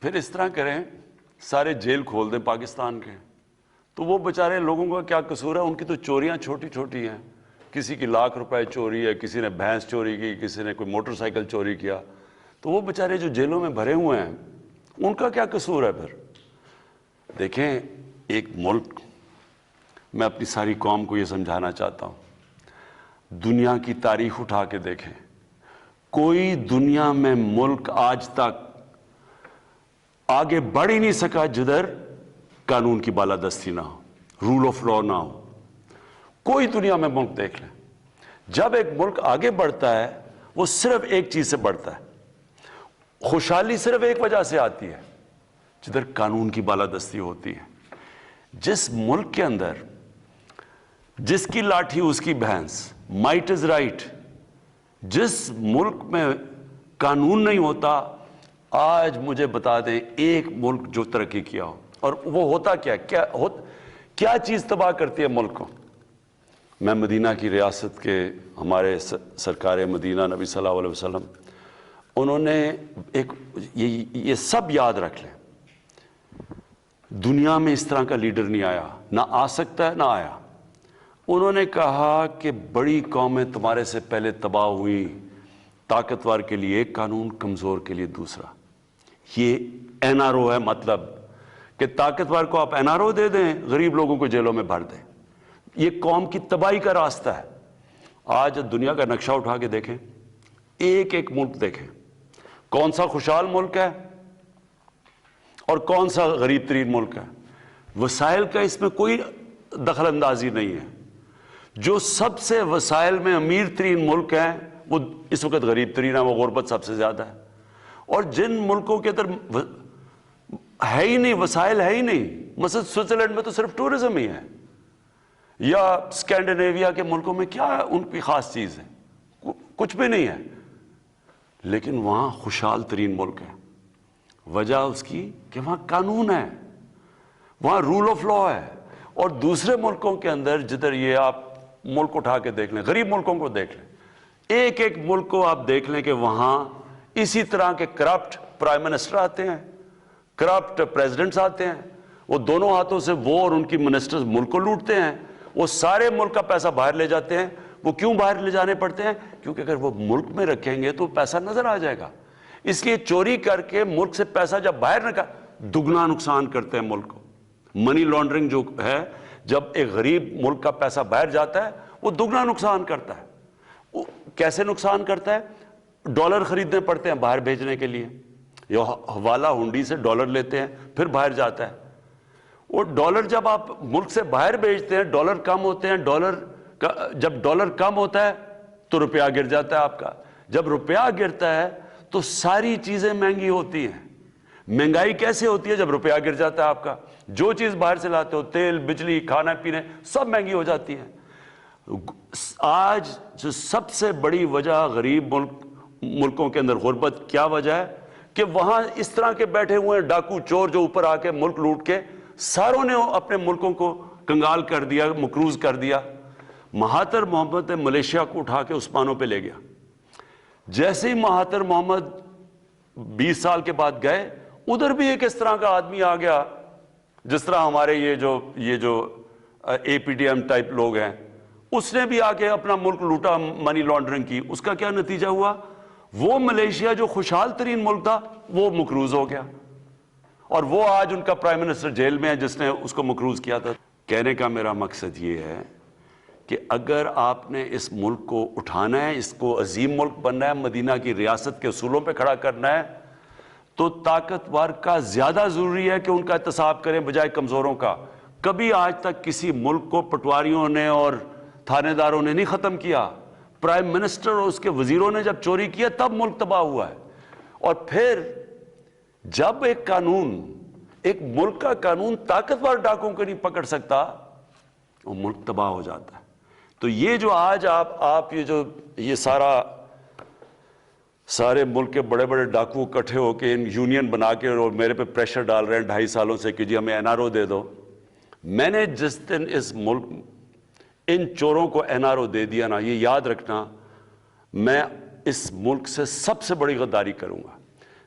پھر اس طرح کریں سارے جیل کھول دیں پاکستان کے، تو وہ بیچارے لوگوں کا کیا قصور ہے؟ ان کی تو چوریاں چھوٹی چھوٹی ہیں، کسی کی لاکھ روپے چوری ہے، کسی نے بھینس چوری کی، کسی نے کوئی موٹر سائیکل چوری کیا، تو وہ بیچارے جو جیلوں میں بھرے ہوئے ہیں ان کا کیا قصور ہے؟ پھر دیکھیں، ایک ملک، میں اپنی ساری قوم کو یہ سمجھانا چاہتا ہوں، دنیا کی تاریخ اٹھا کے دیکھیں، کوئی دنیا میں ملک آج تک آگے بڑھ ہی نہیں سکا جدھر قانون کی بالادستی نہ ہو، رول آف لا نہ ہو۔ کوئی دنیا میں ملک دیکھ لیں، جب ایک ملک آگے بڑھتا ہے وہ صرف ایک چیز سے بڑھتا ہے، خوشحالی صرف ایک وجہ سے آتی ہے، جدھر قانون کی بالادستی ہوتی ہے۔ جس ملک کے اندر جس کی لاٹھی اس کی بھینس، مائٹ از رائٹ، جس ملک میں قانون نہیں ہوتا، آج مجھے بتا دیں ایک ملک جو ترقی کیا ہو، اور وہ ہوتا کیا چیز تباہ کرتی ہے ملک کو؟ میں مدینہ کی ریاست کے ہمارے سرکار مدینہ نبی صلی اللہ علیہ وسلم، انہوں نے یہ سب یاد رکھ لیں، دنیا میں اس طرح کا لیڈر نہیں آیا، نہ آ سکتا ہے نہ آیا۔ انہوں نے کہا کہ بڑی قومیں تمہارے سے پہلے تباہ ہوئی، طاقتور کے لیے ایک قانون، کمزور کے لیے دوسرا۔ یہ این آر او ہے، مطلب کہ طاقتور کو آپ این آر او دے دیں، غریب لوگوں کو جیلوں میں بھر دیں۔ یہ قوم کی تباہی کا راستہ ہے۔ آج دنیا کا نقشہ اٹھا کے دیکھیں، ایک ایک ملک دیکھیں، کون سا خوشحال ملک ہے اور کون سا غریب ترین ملک ہے۔ وسائل کا اس میں کوئی دخل اندازی نہیں ہے۔ جو سب سے وسائل میں امیر ترین ملک ہیں وہ اس وقت غریب ترین ہے، وہ غربت سب سے زیادہ ہے۔ اور جن ملکوں کے اندر ہے ہی نہیں، وسائل ہے ہی نہیں، مثلا سوئٹزرلینڈ میں تو صرف ٹورزم ہی ہے، یا اسکینڈینیویا کے ملکوں میں کیا ہے ان کی خاص چیز ہے؟ کچھ بھی نہیں ہے، لیکن وہاں خوشحال ترین ملک ہے۔ وجہ اس کی کہ وہاں قانون ہے، وہاں رول آف لا ہے۔ اور دوسرے ملکوں کے اندر جدھر یہ آپ ملک اٹھا کے دیکھ لیں، غریب ملکوں کو دیکھ لیں، ایک ایک ملک کو آپ دیکھ لیں کہ وہاں اسی طرح کے کرپٹ پرائم منسٹر آتے ہیں، کرپٹ پریزیڈنٹس آتے ہیں، وہ دونوں ہاتھوں سے وہ اور ان کی منسٹرز ملک کو لوٹتے ہیں، وہ سارے ملک کا پیسہ باہر لے جاتے ہیں۔ وہ کیوں باہر لے جانے پڑتے ہیں؟ کیونکہ اگر وہ ملک میں رکھیں گے تو پیسہ نظر آ جائے گا، اس لیے چوری کر کے ملک سے پیسہ جب باہر نکال، دگنا نقصان کرتے ہیں ملک کو۔ منی لانڈرنگ جو ہے، جب ایک غریب ملک کا پیسہ باہر جاتا ہے وہ دگنا نقصان کرتا ہے۔ وہ کیسے نقصان کرتا ہے؟ ڈالر خریدنے پڑتے ہیں باہر بھیجنے کے لیے، یا حوالہ ہنڈی سے ڈالر لیتے ہیں پھر باہر جاتا ہے۔ وہ ڈالر جب آپ ملک سے باہر بھیجتے ہیں، ڈالر کم ہوتے ہیں، جب ڈالر کم ہوتا ہے تو روپیہ گر جاتا ہے آپ کا، جب روپیہ گرتا ہے تو ساری چیزیں مہنگی ہوتی ہیں۔ مہنگائی کیسے ہوتی ہے؟ جب روپیہ گر جاتا ہے آپ کا، جو چیز باہر سے لاتے ہو، تیل، بجلی، کھانا پینے، سب مہنگی ہو جاتی ہیں۔ آج جو سب سے بڑی وجہ غریب ملکوں کے اندر غربت کیا وجہ ہے؟ کہ وہاں اس طرح کے بیٹھے ہوئے ہیں ڈاکو چور جو اوپر آ کے ملک لوٹ کے ساروں نے اپنے ملکوں کو کنگال کر دیا، مقروض کر دیا۔ مہاتر محمد نے ملیشیا کو اٹھا کے عثمانوں پہ لے گیا۔ جیسے ہی مہاتر محمد 20 سال کے بعد گئے، ادھر بھی ایک اس طرح کا آدمی آ گیا، جس طرح ہمارے یہ جو اے پی ڈی ایم ٹائپ لوگ ہیں، اس نے بھی آ کے اپنا ملک لوٹا، منی لانڈرنگ کی۔ اس کا کیا نتیجہ ہوا؟ وہ ملیشیا جو خوشحال ترین ملک تھا وہ مقروض ہو گیا، اور وہ آج ان کا پرائم منسٹر جیل میں ہے جس نے اس کو مقروض کیا تھا۔ کہنے کا میرا مقصد یہ ہے کہ اگر آپ نے اس ملک کو اٹھانا ہے، اس کو عظیم ملک بننا ہے، مدینہ کی ریاست کے اصولوں پہ کھڑا کرنا ہے، تو طاقتور کا زیادہ ضروری ہے کہ ان کا احتساب کریں بجائے کمزوروں کا۔ کبھی آج تک کسی ملک کو پٹواریوں نے اور تھانے داروں نے نہیں ختم کیا، پرائم منسٹر اور اس کے وزیروں نے جب چوری کیا تب ملک تباہ ہوا ہے۔ اور پھر جب ایک ملک کا قانون طاقتور ڈاکوں کو نہیں پکڑ سکتا، وہ ملک تباہ ہو جاتا ہے۔ تو یہ جو آج آپ یہ سارے ملک کے بڑے بڑے ڈاکو اکٹھے ہو کے یونین بنا کے اور میرے پہ پریشر ڈال رہے ہیں 2.5 سالوں سے کہ جی ہمیں این آر او دے دو۔ میں نے جس دن اس ملک ان چوروں کو این آر او دے دیا نا، یہ یاد رکھنا، میں اس ملک سے سب سے بڑی غداری کروں گا۔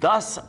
10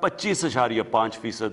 25.5%,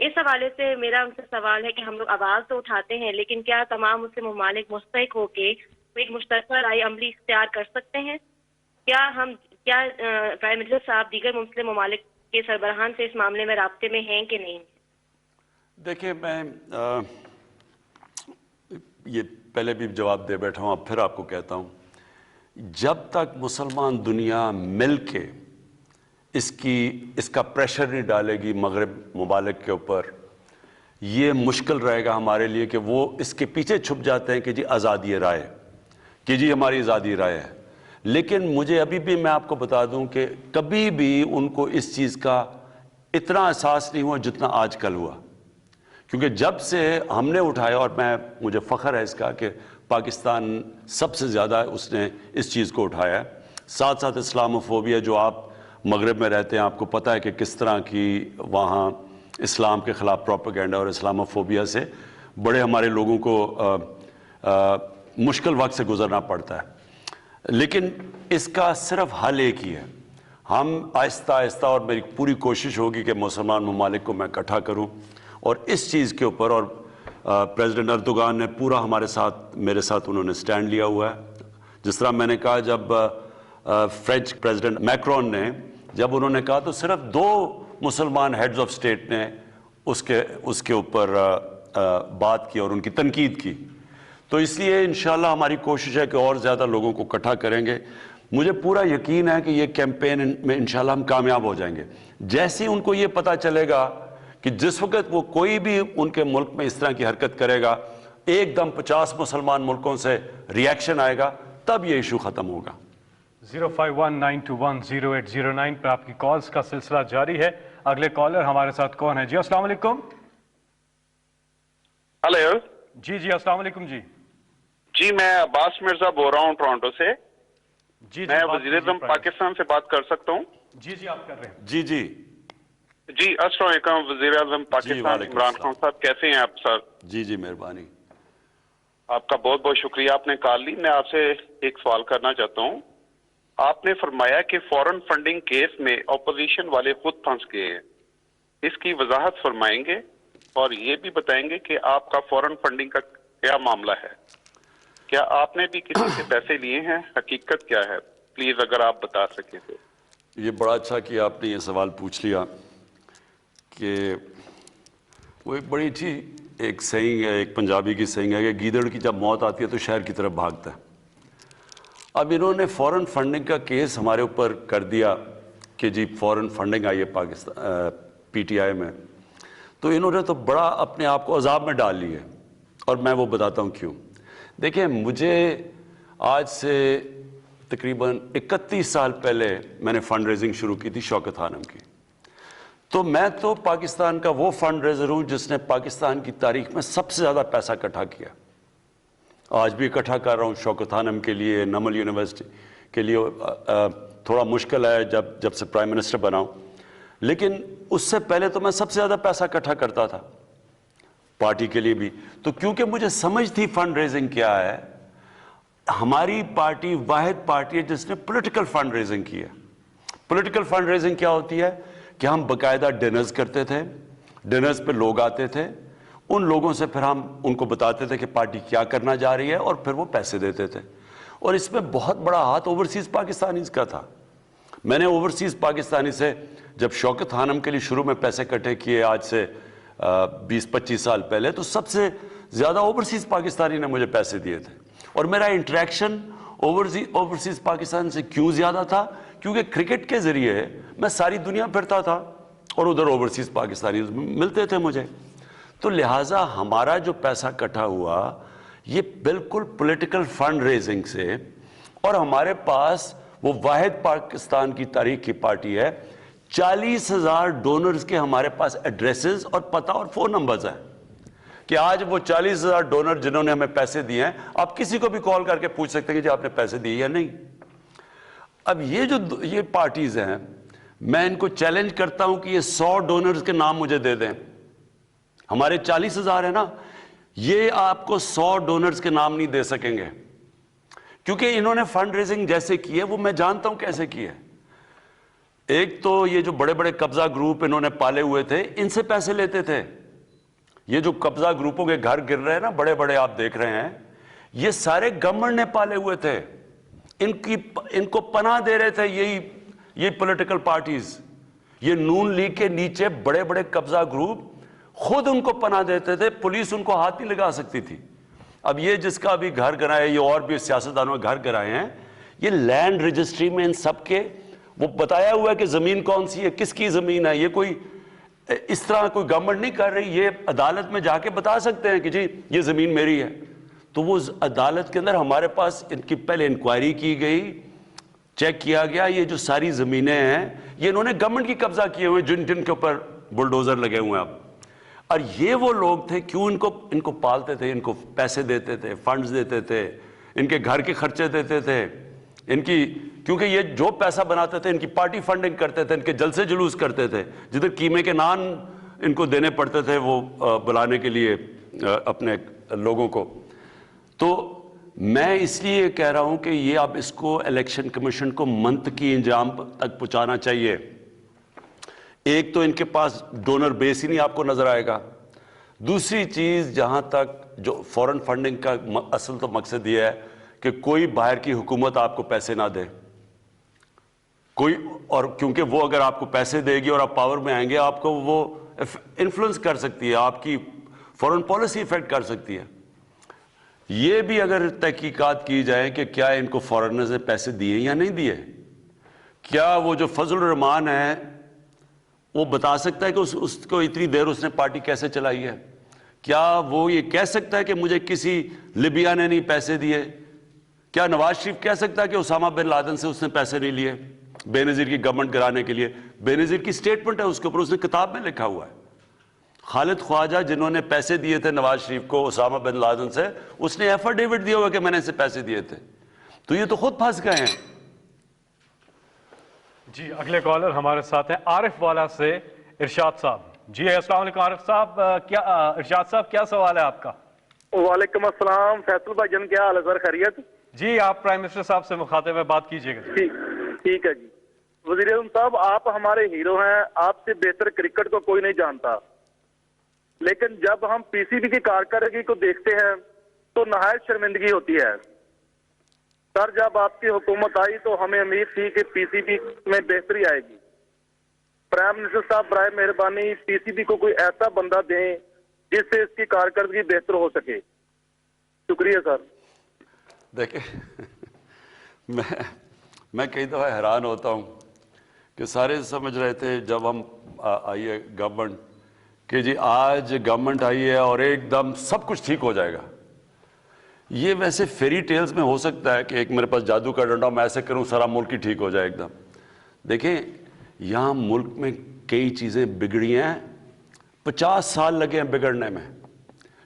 اس حوالے سے میرا ان سے سوال ہے کہ ہم لوگ آواز تو اٹھاتے ہیں، لیکن کیا تمام مسلم ممالک مستحق ہو کے ایک مشترکہ رائے عملی اختیار کر سکتے ہیں؟ کیا پرائم منسٹر صاحب دیگر مسلم ممالک کے سربراہان سے اس معاملے میں رابطے میں ہیں کہ نہیں؟ دیکھیں، میں یہ پہلے بھی جواب دے بیٹھا ہوں، اب پھر آپ کو کہتا ہوں، جب تک مسلمان دنیا مل کے اس کا پریشر نہیں ڈالے گی مغرب ممالک کے اوپر، یہ مشکل رہے گا ہمارے لیے کہ وہ اس کے پیچھے چھپ جاتے ہیں کہ جی آزادی رائے، کہ جی ہماری آزادی رائے ہے. لیکن مجھے ابھی بھی میں آپ کو بتا دوں کہ کبھی بھی ان کو اس چیز کا اتنا احساس نہیں ہوا جتنا آج کل ہوا، کیونکہ جب سے ہم نے اٹھایا، اور مجھے فخر ہے اس کا کہ پاکستان سب سے زیادہ اس نے اس چیز کو اٹھایا ہے، ساتھ ساتھ اسلاموفوبیا، جو آپ مغرب میں رہتے ہیں آپ کو پتہ ہے کہ کس طرح کی وہاں اسلام کے خلاف پروپیگنڈا اور اسلاموفوبیا سے بڑے ہمارے لوگوں کو مشکل وقت سے گزرنا پڑتا ہے. لیکن اس کا صرف حل ایک ہی ہے، ہم آہستہ آہستہ، اور میری پوری کوشش ہوگی کہ مسلمان ممالک کو میں اکٹھا کروں اور اس چیز کے اوپر، اور پریزیڈنٹ اردوغان نے پورا میرے ساتھ انہوں نے سٹینڈ لیا ہوا ہے. جس طرح میں نے کہا، جب فرینچ پریزیڈنٹ میکرون نے جب انہوں نے کہا تو صرف 2 مسلمان ہیڈز آف سٹیٹ نے اس کے اوپر بات کی اور ان کی تنقید کی. تو اس لیے انشاءاللہ ہماری کوشش ہے کہ اور زیادہ لوگوں کو اکٹھا کریں گے. مجھے پورا یقین ہے کہ یہ کیمپین میں انشاءاللہ ہم کامیاب ہو جائیں گے. جیسے ہی ان کو یہ پتہ چلے گا کہ جس وقت وہ کوئی بھی ان کے ملک میں اس طرح کی حرکت کرے گا، ایک دم 50 مسلمان ملکوں سے ریاکشن آئے گا، تب یہ ایشو ختم ہوگا. 0519210809 پر آپ کی کالز کا سلسلہ جاری ہے. اگلے کالر ہمارے ساتھ کون ہے؟ جی السلام علیکم. ہلو. جی السلام علیکم. جی میں عباس مرزا بول رہا ہوں ٹورانٹو سے. جی میں وزیر اعظم پاکستان سے بات کر سکتا ہوں؟ جی آپ کر رہے ہیں. جی السلام علیکم وزیر اعظم پاکستان عمران خان صاحب، کیسے ہیں آپ سر؟ جی مہربانی. آپ کا بہت بہت شکریہ، آپ نے کال لی. میں آپ سے ایک سوال کرنا چاہتا ہوں. آپ نے فرمایا کہ فورن فنڈنگ کیس میں اپوزیشن والے خود پھنس گئے ہیں، اس کی وضاحت فرمائیں گے اور یہ بھی بتائیں گے کہ آپ کا فورن فنڈنگ کا کیا معاملہ ہے؟ کیا آپ نے بھی کسی سے پیسے لیے ہیں؟ حقیقت کیا ہے؟ پلیز اگر آپ بتا سکیں تو. یہ بڑا اچھا کہ آپ نے یہ سوال پوچھ لیا، کہ وہ ایک بڑی اچھی ایک سینگ ہے، ایک پنجابی کی سینگ ہے کہ گیدڑ کی جب موت آتی ہے تو شہر کی طرف بھاگتا ہے. اب انہوں نے فورن فنڈنگ کا کیس ہمارے اوپر کر دیا کہ جی فورن فنڈنگ آئی ہے پاکستان پی ٹی آئی میں، تو انہوں نے تو بڑا اپنے آپ کو عذاب میں ڈال لی ہے، اور میں وہ بتاتا ہوں کیوں. دیکھیں، مجھے آج سے تقریباً 31 سال پہلے میں نے فنڈ ریزنگ شروع کی تھی شوکت خانم کی. تو میں تو پاکستان کا وہ فنڈ ریزر ہوں جس نے پاکستان کی تاریخ میں سب سے زیادہ پیسہ اکٹھا کیا. آج بھی اکٹھا کر رہا ہوں شوکت خانم کے لیے، نمل یونیورسٹی کے لیے. تھوڑا مشکل ہے جب سے پرائم منسٹر بنا ہوں، لیکن اس سے پہلے تو میں سب سے زیادہ پیسہ اکٹھا کرتا تھا پارٹی کے لیے بھی. تو کیونکہ مجھے سمجھ تھی فنڈ ریزنگ کیا ہے، ہماری پارٹی واحد پارٹی ہے جس نے پولیٹیکل فنڈ ریزنگ کی ہے. پولیٹیکل فنڈ ریزنگ کیا ہوتی ہے کہ ہم باقاعدہ ڈنرز کرتے تھے، ڈنرز پہ لوگ آتے تھے، ان لوگوں سے پھر ہم ان کو بتاتے تھے کہ پارٹی کیا کرنا جا رہی ہے، اور پھر وہ پیسے دیتے تھے. اور اس میں بہت بڑا ہاتھ اوورسیز پاکستانیز کا تھا. میں نے اوورسیز پاکستانی سے جب شوکت خانم کے لیے شروع میں پیسے اکٹھے کیے آج سے 20-25 سال پہلے، تو سب سے زیادہ اوورسیز پاکستانی نے مجھے پیسے دیے تھے. اور میرا انٹریکشن اوورسیز پاکستان سے کیوں زیادہ تھا؟ کیونکہ کرکٹ کے ذریعے میں ساری دنیا پھرتا تھا اور ادھر اوورسیز پاکستانی ملتے تھے مجھے. تو لہٰذا ہمارا جو پیسہ اکٹھا ہوا یہ بالکل پولیٹیکل فنڈ ریزنگ سے، اور ہمارے پاس وہ واحد پاکستان کی تاریخ کی پارٹی ہے. 40,000 ڈونرز کے ہمارے پاس ایڈریسز اور پتہ اور فون نمبرز ہیں، کہ آج وہ 40,000 ڈونر جنہوں نے ہمیں پیسے دیے ہیں، آپ کسی کو بھی کال کر کے پوچھ سکتے ہیں کہ جی آپ نے پیسے دیے یا نہیں. اب یہ پارٹیز ہیں، میں ان کو چیلنج کرتا ہوں کہ یہ 100 ڈونرز کے نام مجھے دے دیں. ہمارے 40,000 ہیں نا، یہ آپ کو 100 ڈونرز کے نام نہیں دے سکیں گے، کیونکہ انہوں نے فنڈ ریزنگ جیسے کی ہے وہ میں جانتا ہوں کیسے کی ہے. ایک تو یہ جو بڑے بڑے قبضہ گروپ انہوں نے پالے ہوئے تھے، ان سے پیسے لیتے تھے. یہ جو قبضہ گروپوں کے گھر گر رہے ہیں نا بڑے بڑے آپ دیکھ رہے ہیں، یہ سارے گورنمنٹ نے پالے ہوئے تھے. ان کو پناہ دے رہے تھے یہی پولیٹیکل پارٹیز. یہ نون لیگ کے نیچے بڑے بڑے قبضہ گروپ خود ان کو پناہ دیتے تھے، پولیس ان کو ہاتھ نہیں لگا سکتی تھی. اب یہ جس کا بھی گھر گرائے، یہ اور بھی سیاستدانوں کے گھر گرائے ہیں، یہ لینڈ رجسٹری میں ان سب کے وہ بتایا ہوا ہے کہ زمین کون سی ہے، کس کی زمین ہے. یہ کوئی اس طرح کوئی گورنمنٹ نہیں کر رہی، یہ عدالت میں جا کے بتا سکتے ہیں کہ جی یہ زمین میری ہے. تو وہ عدالت کے اندر ہمارے پاس ان کی پہلے انکوائری کی گئی، چیک کیا گیا یہ جو ساری زمینیں ہیں یہ انہوں نے گورنمنٹ کی قبضہ کیے ہوئے، جن کے اوپر بلڈوزر لگے ہوئے ہیں اب. اور یہ وہ لوگ تھے، کیوں ان کو پالتے تھے، ان کو پیسے دیتے تھے، فنڈز دیتے تھے، ان کے گھر کے خرچے دیتے تھے، کیونکہ یہ جو پیسہ بناتے تھے ان کی پارٹی فنڈنگ کرتے تھے، ان کے جلسے جلوس کرتے تھے، جدھر قیمے کے نان ان کو دینے پڑتے تھے وہ بلانے کے لیے اپنے لوگوں کو. تو میں اس لیے کہہ رہا ہوں کہ یہ اب اس کو الیکشن کمیشن کو منطقی انجام تک پہنچانا چاہیے. ایک تو ان کے پاس ڈونر بیس ہی نہیں آپ کو نظر آئے گا. دوسری چیز، جہاں تک جو فورن فنڈنگ کا اصل تو مقصد یہ ہے کہ کوئی باہر کی حکومت آپ کو پیسے نہ دے اور کیونکہ وہ اگر آپ کو پیسے دے گی اور آپ پاور میں آئیں گے، آپ کو وہ انفلوئنس کر سکتی ہے، آپ کی فورن پالیسی افیکٹ کر سکتی ہے. یہ بھی اگر تحقیقات کی جائے کہ کیا ان کو فورنرز نے پیسے دیے یا نہیں دیے. کیا وہ جو فضل الرحمان ہے وہ بتا سکتا ہے کہ اس کو اتنی دیر اس نے پارٹی کیسے چلائی ہے؟ کیا وہ یہ کہہ سکتا ہے کہ مجھے کسی لیبیا نے نہیں پیسے دیے؟ کیا نواز شریف کہہ سکتا ہے کہ اسامہ بن لادن سے اس نے پیسے نہیں لیے بے نظیر کی گورنمنٹ گرانے کے لیے؟ بے نظیر کی سٹیٹمنٹ ہے اس کے اوپر، اس نے کتاب میں لکھا ہوا ہے. خالد خواجہ جنہوں نے پیسے دیے تھے نواز شریف کو اسامہ بن لادن سے، اس نے ایفیڈیوٹ دیا ہوا کہ میں نے اسے پیسے دیے تھے. تو یہ تو خود پھنس گئے ہیں. جی اگلے کالر ہمارے ساتھ ہیں عارف والا سے ارشاد صاحب. جی السلام علیکم عارف صاحب. کیا ارشاد صاحب کیا سوال ہے آپ کا؟ وعلیکم السلام فیصل بھائی جان، کیا حال ہے سر؟ خیریت؟ جی آپ پرائم منسٹر صاحب سے مخاطب میں بات کیجیے گا. ٹھیک ہے جی. وزیر اعظم صاحب، آپ ہمارے ہیرو ہیں، آپ سے بہتر کرکٹ کو کوئی نہیں جانتا، لیکن جب ہم پی سی بی کی کارکردگی کو دیکھتے ہیں تو نہایت شرمندگی ہوتی ہے. سر جب آپ کی حکومت آئی تو ہمیں امید تھی کہ پی سی بی میں بہتری آئے گی. پرائم منسٹر صاحب برائے مہربانی پی سی بی کو کوئی ایسا بندہ دیں جس سے اس کی کارکردگی بہتر ہو سکے. شکریہ سر. دیکھیں میں کئی دفعہ حیران ہوتا ہوں کہ سارے سمجھ رہے تھے جب ہم آئی ہے گورنمنٹ کہ جی آج گورنمنٹ آئی ہے اور ایک دم سب کچھ ٹھیک ہو جائے گا. یہ ویسے فیری ٹیلز میں ہو سکتا ہے کہ ایک میرے پاس جادو کا ڈنڈا، میں ایسے کروں سارا ملک ہی ٹھیک ہو جائے ایک دم. دیکھیں یہاں ملک میں کئی چیزیں بگڑی ہیں، 50 سال لگے ہیں بگڑنے میں،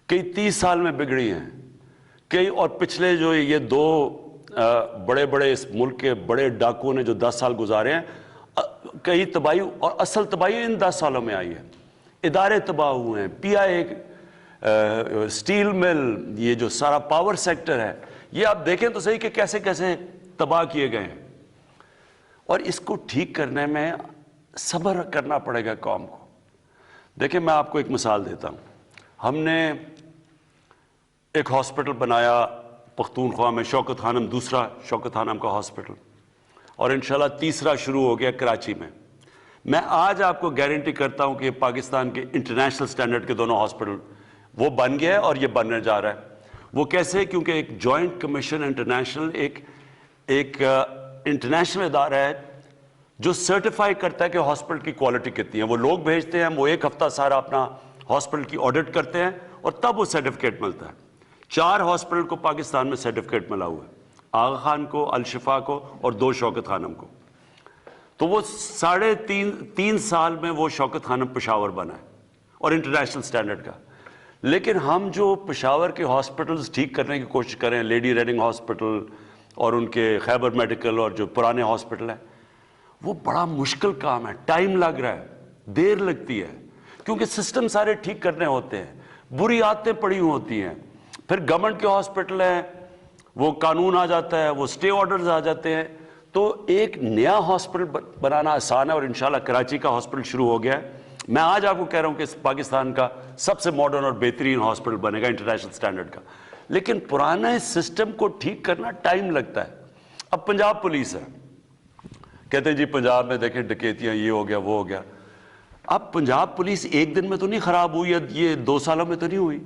کئی 30 سال میں بگڑی ہیں کئی. اور پچھلے جو یہ دو بڑے بڑے اس ملک کے بڑے ڈاکوؤں نے جو 10 سال گزارے ہیں، کئی تباہی اور اصل تباہی ان 10 سالوں میں آئی ہے. ادارے تباہ ہوئے ہیں، پی آئی اے، سٹیل مل، یہ جو سارا پاور سیکٹر ہے، یہ آپ دیکھیں تو صحیح کہ کیسے کیسے تباہ کیے گئے ہیں. اور اس کو ٹھیک کرنے میں صبر کرنا پڑے گا قوم کو. دیکھیں میں آپ کو ایک مثال دیتا ہوں. ہم نے ایک ہاسپٹل بنایا پختونخوا میں، شوکت خانم، دوسرا شوکت خانم کا ہاسپٹل، اور انشاءاللہ تیسرا شروع ہو گیا کراچی میں. میں آج آپ کو گارنٹی کرتا ہوں کہ یہ پاکستان کے انٹرنیشنل سٹینڈرڈ کے دونوں ہاسپٹل وہ بن گیا ہے اور یہ بننے جا رہا ہے. وہ کیسے؟ کیونکہ ایک جوائنٹ کمیشن انٹرنیشنل ایک انٹرنیشنل ادارہ ہے جو سرٹیفائی کرتا ہے کہ ہاسپٹل کی کوالٹی کتنی ہے. وہ لوگ بھیجتے ہیں، وہ ایک ہفتہ سارا اپنا ہاسپٹل کی آڈٹ کرتے ہیں اور تب وہ سرٹیفکیٹ ملتا ہے. 4 ہاسپٹل کو پاکستان میں سرٹیفکیٹ ملا ہوا ہے، آغا خان کو، الشفا کو اور 2 شوکت خانم کو. تو وہ 3.5 سال میں وہ شوکت خانم پشاور بنا ہے اور انٹرنیشنل سٹینڈرڈ کا. لیکن ہم جو پشاور کے ہاسپٹلز ٹھیک کرنے کی کوشش کریں، لیڈی ریڈنگ ہاسپٹل اور ان کے خیبر میڈیکل اور جو پرانے ہاسپٹل ہیں، وہ بڑا مشکل کام ہے، ٹائم لگ رہا ہے، دیر لگتی ہے، کیونکہ سسٹم سارے ٹھیک کرنے ہوتے ہیں، بری عادتیں پڑی ہوتی ہیں. پھر گورنمنٹ کے ہاسپٹل ہیں، وہ قانون آ جاتا ہے، وہ سٹے آرڈرز آ جاتے ہیں، تو ایک نیا ہاسپٹل بنانا آسان ہے اور انشاءاللہ کراچی کا ہاسپٹل شروع ہو گیا ہے. میں آج آپ کو کہہ رہا ہوں کہ پاکستان کا سب سے ماڈرن اور بہترین ہاسپٹل بنے گا انٹرنیشنل سٹینڈرڈ کا. لیکن پرانے سسٹم کو ٹھیک کرنا ٹائم لگتا ہے. اب پنجاب پولیس ہے, کہتے ہیں جی پنجاب میں دیکھیں ڈکیتیاں یہ ہو گیا وہ ہو گیا. اب پنجاب پولیس ایک دن میں تو نہیں خراب ہوئی, یہ 2 سالوں میں تو نہیں ہوئی.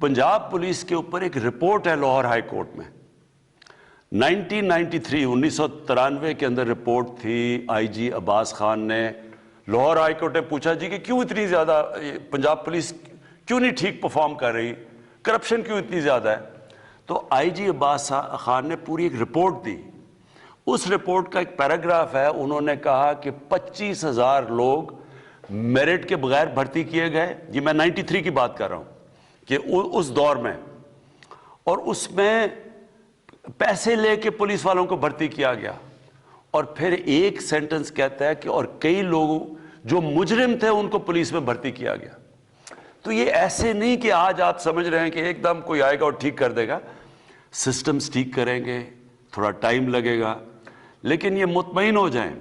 پنجاب پولیس کے اوپر ایک رپورٹ ہے لاہور ہائی کورٹ میں 1993 کے اندر رپورٹ تھی. آئی جی عباس خان نے لاہور ہائی کورٹ نے پوچھا جی کہ کیوں اتنی زیادہ پنجاب پولیس کیوں نہیں ٹھیک پرفارم کر رہی, کرپشن کیوں اتنی زیادہ ہے. تو آئی جی عباس خان نے پوری ایک رپورٹ دی. اس رپورٹ کا ایک پیراگراف ہے, انہوں نے کہا کہ 25,000 لوگ میرٹ کے بغیر بھرتی کیے گئے. یہ میں 93 کی بات کر رہا ہوں کہ اس دور میں, اور اس میں پیسے لے کے پولیس والوں کو بھرتی کیا گیا. اور پھر ایک سینٹنس کہتا ہے کہ اور کئی لوگ جو مجرم تھے ان کو پولیس میں بھرتی کیا گیا. تو یہ ایسے نہیں کہ آج آپ سمجھ رہے ہیں کہ ایک دم کوئی آئے گا اور ٹھیک کر دے گا. سسٹمز ٹھیک کریں گے, تھوڑا ٹائم لگے گا, لیکن یہ مطمئن ہو جائیں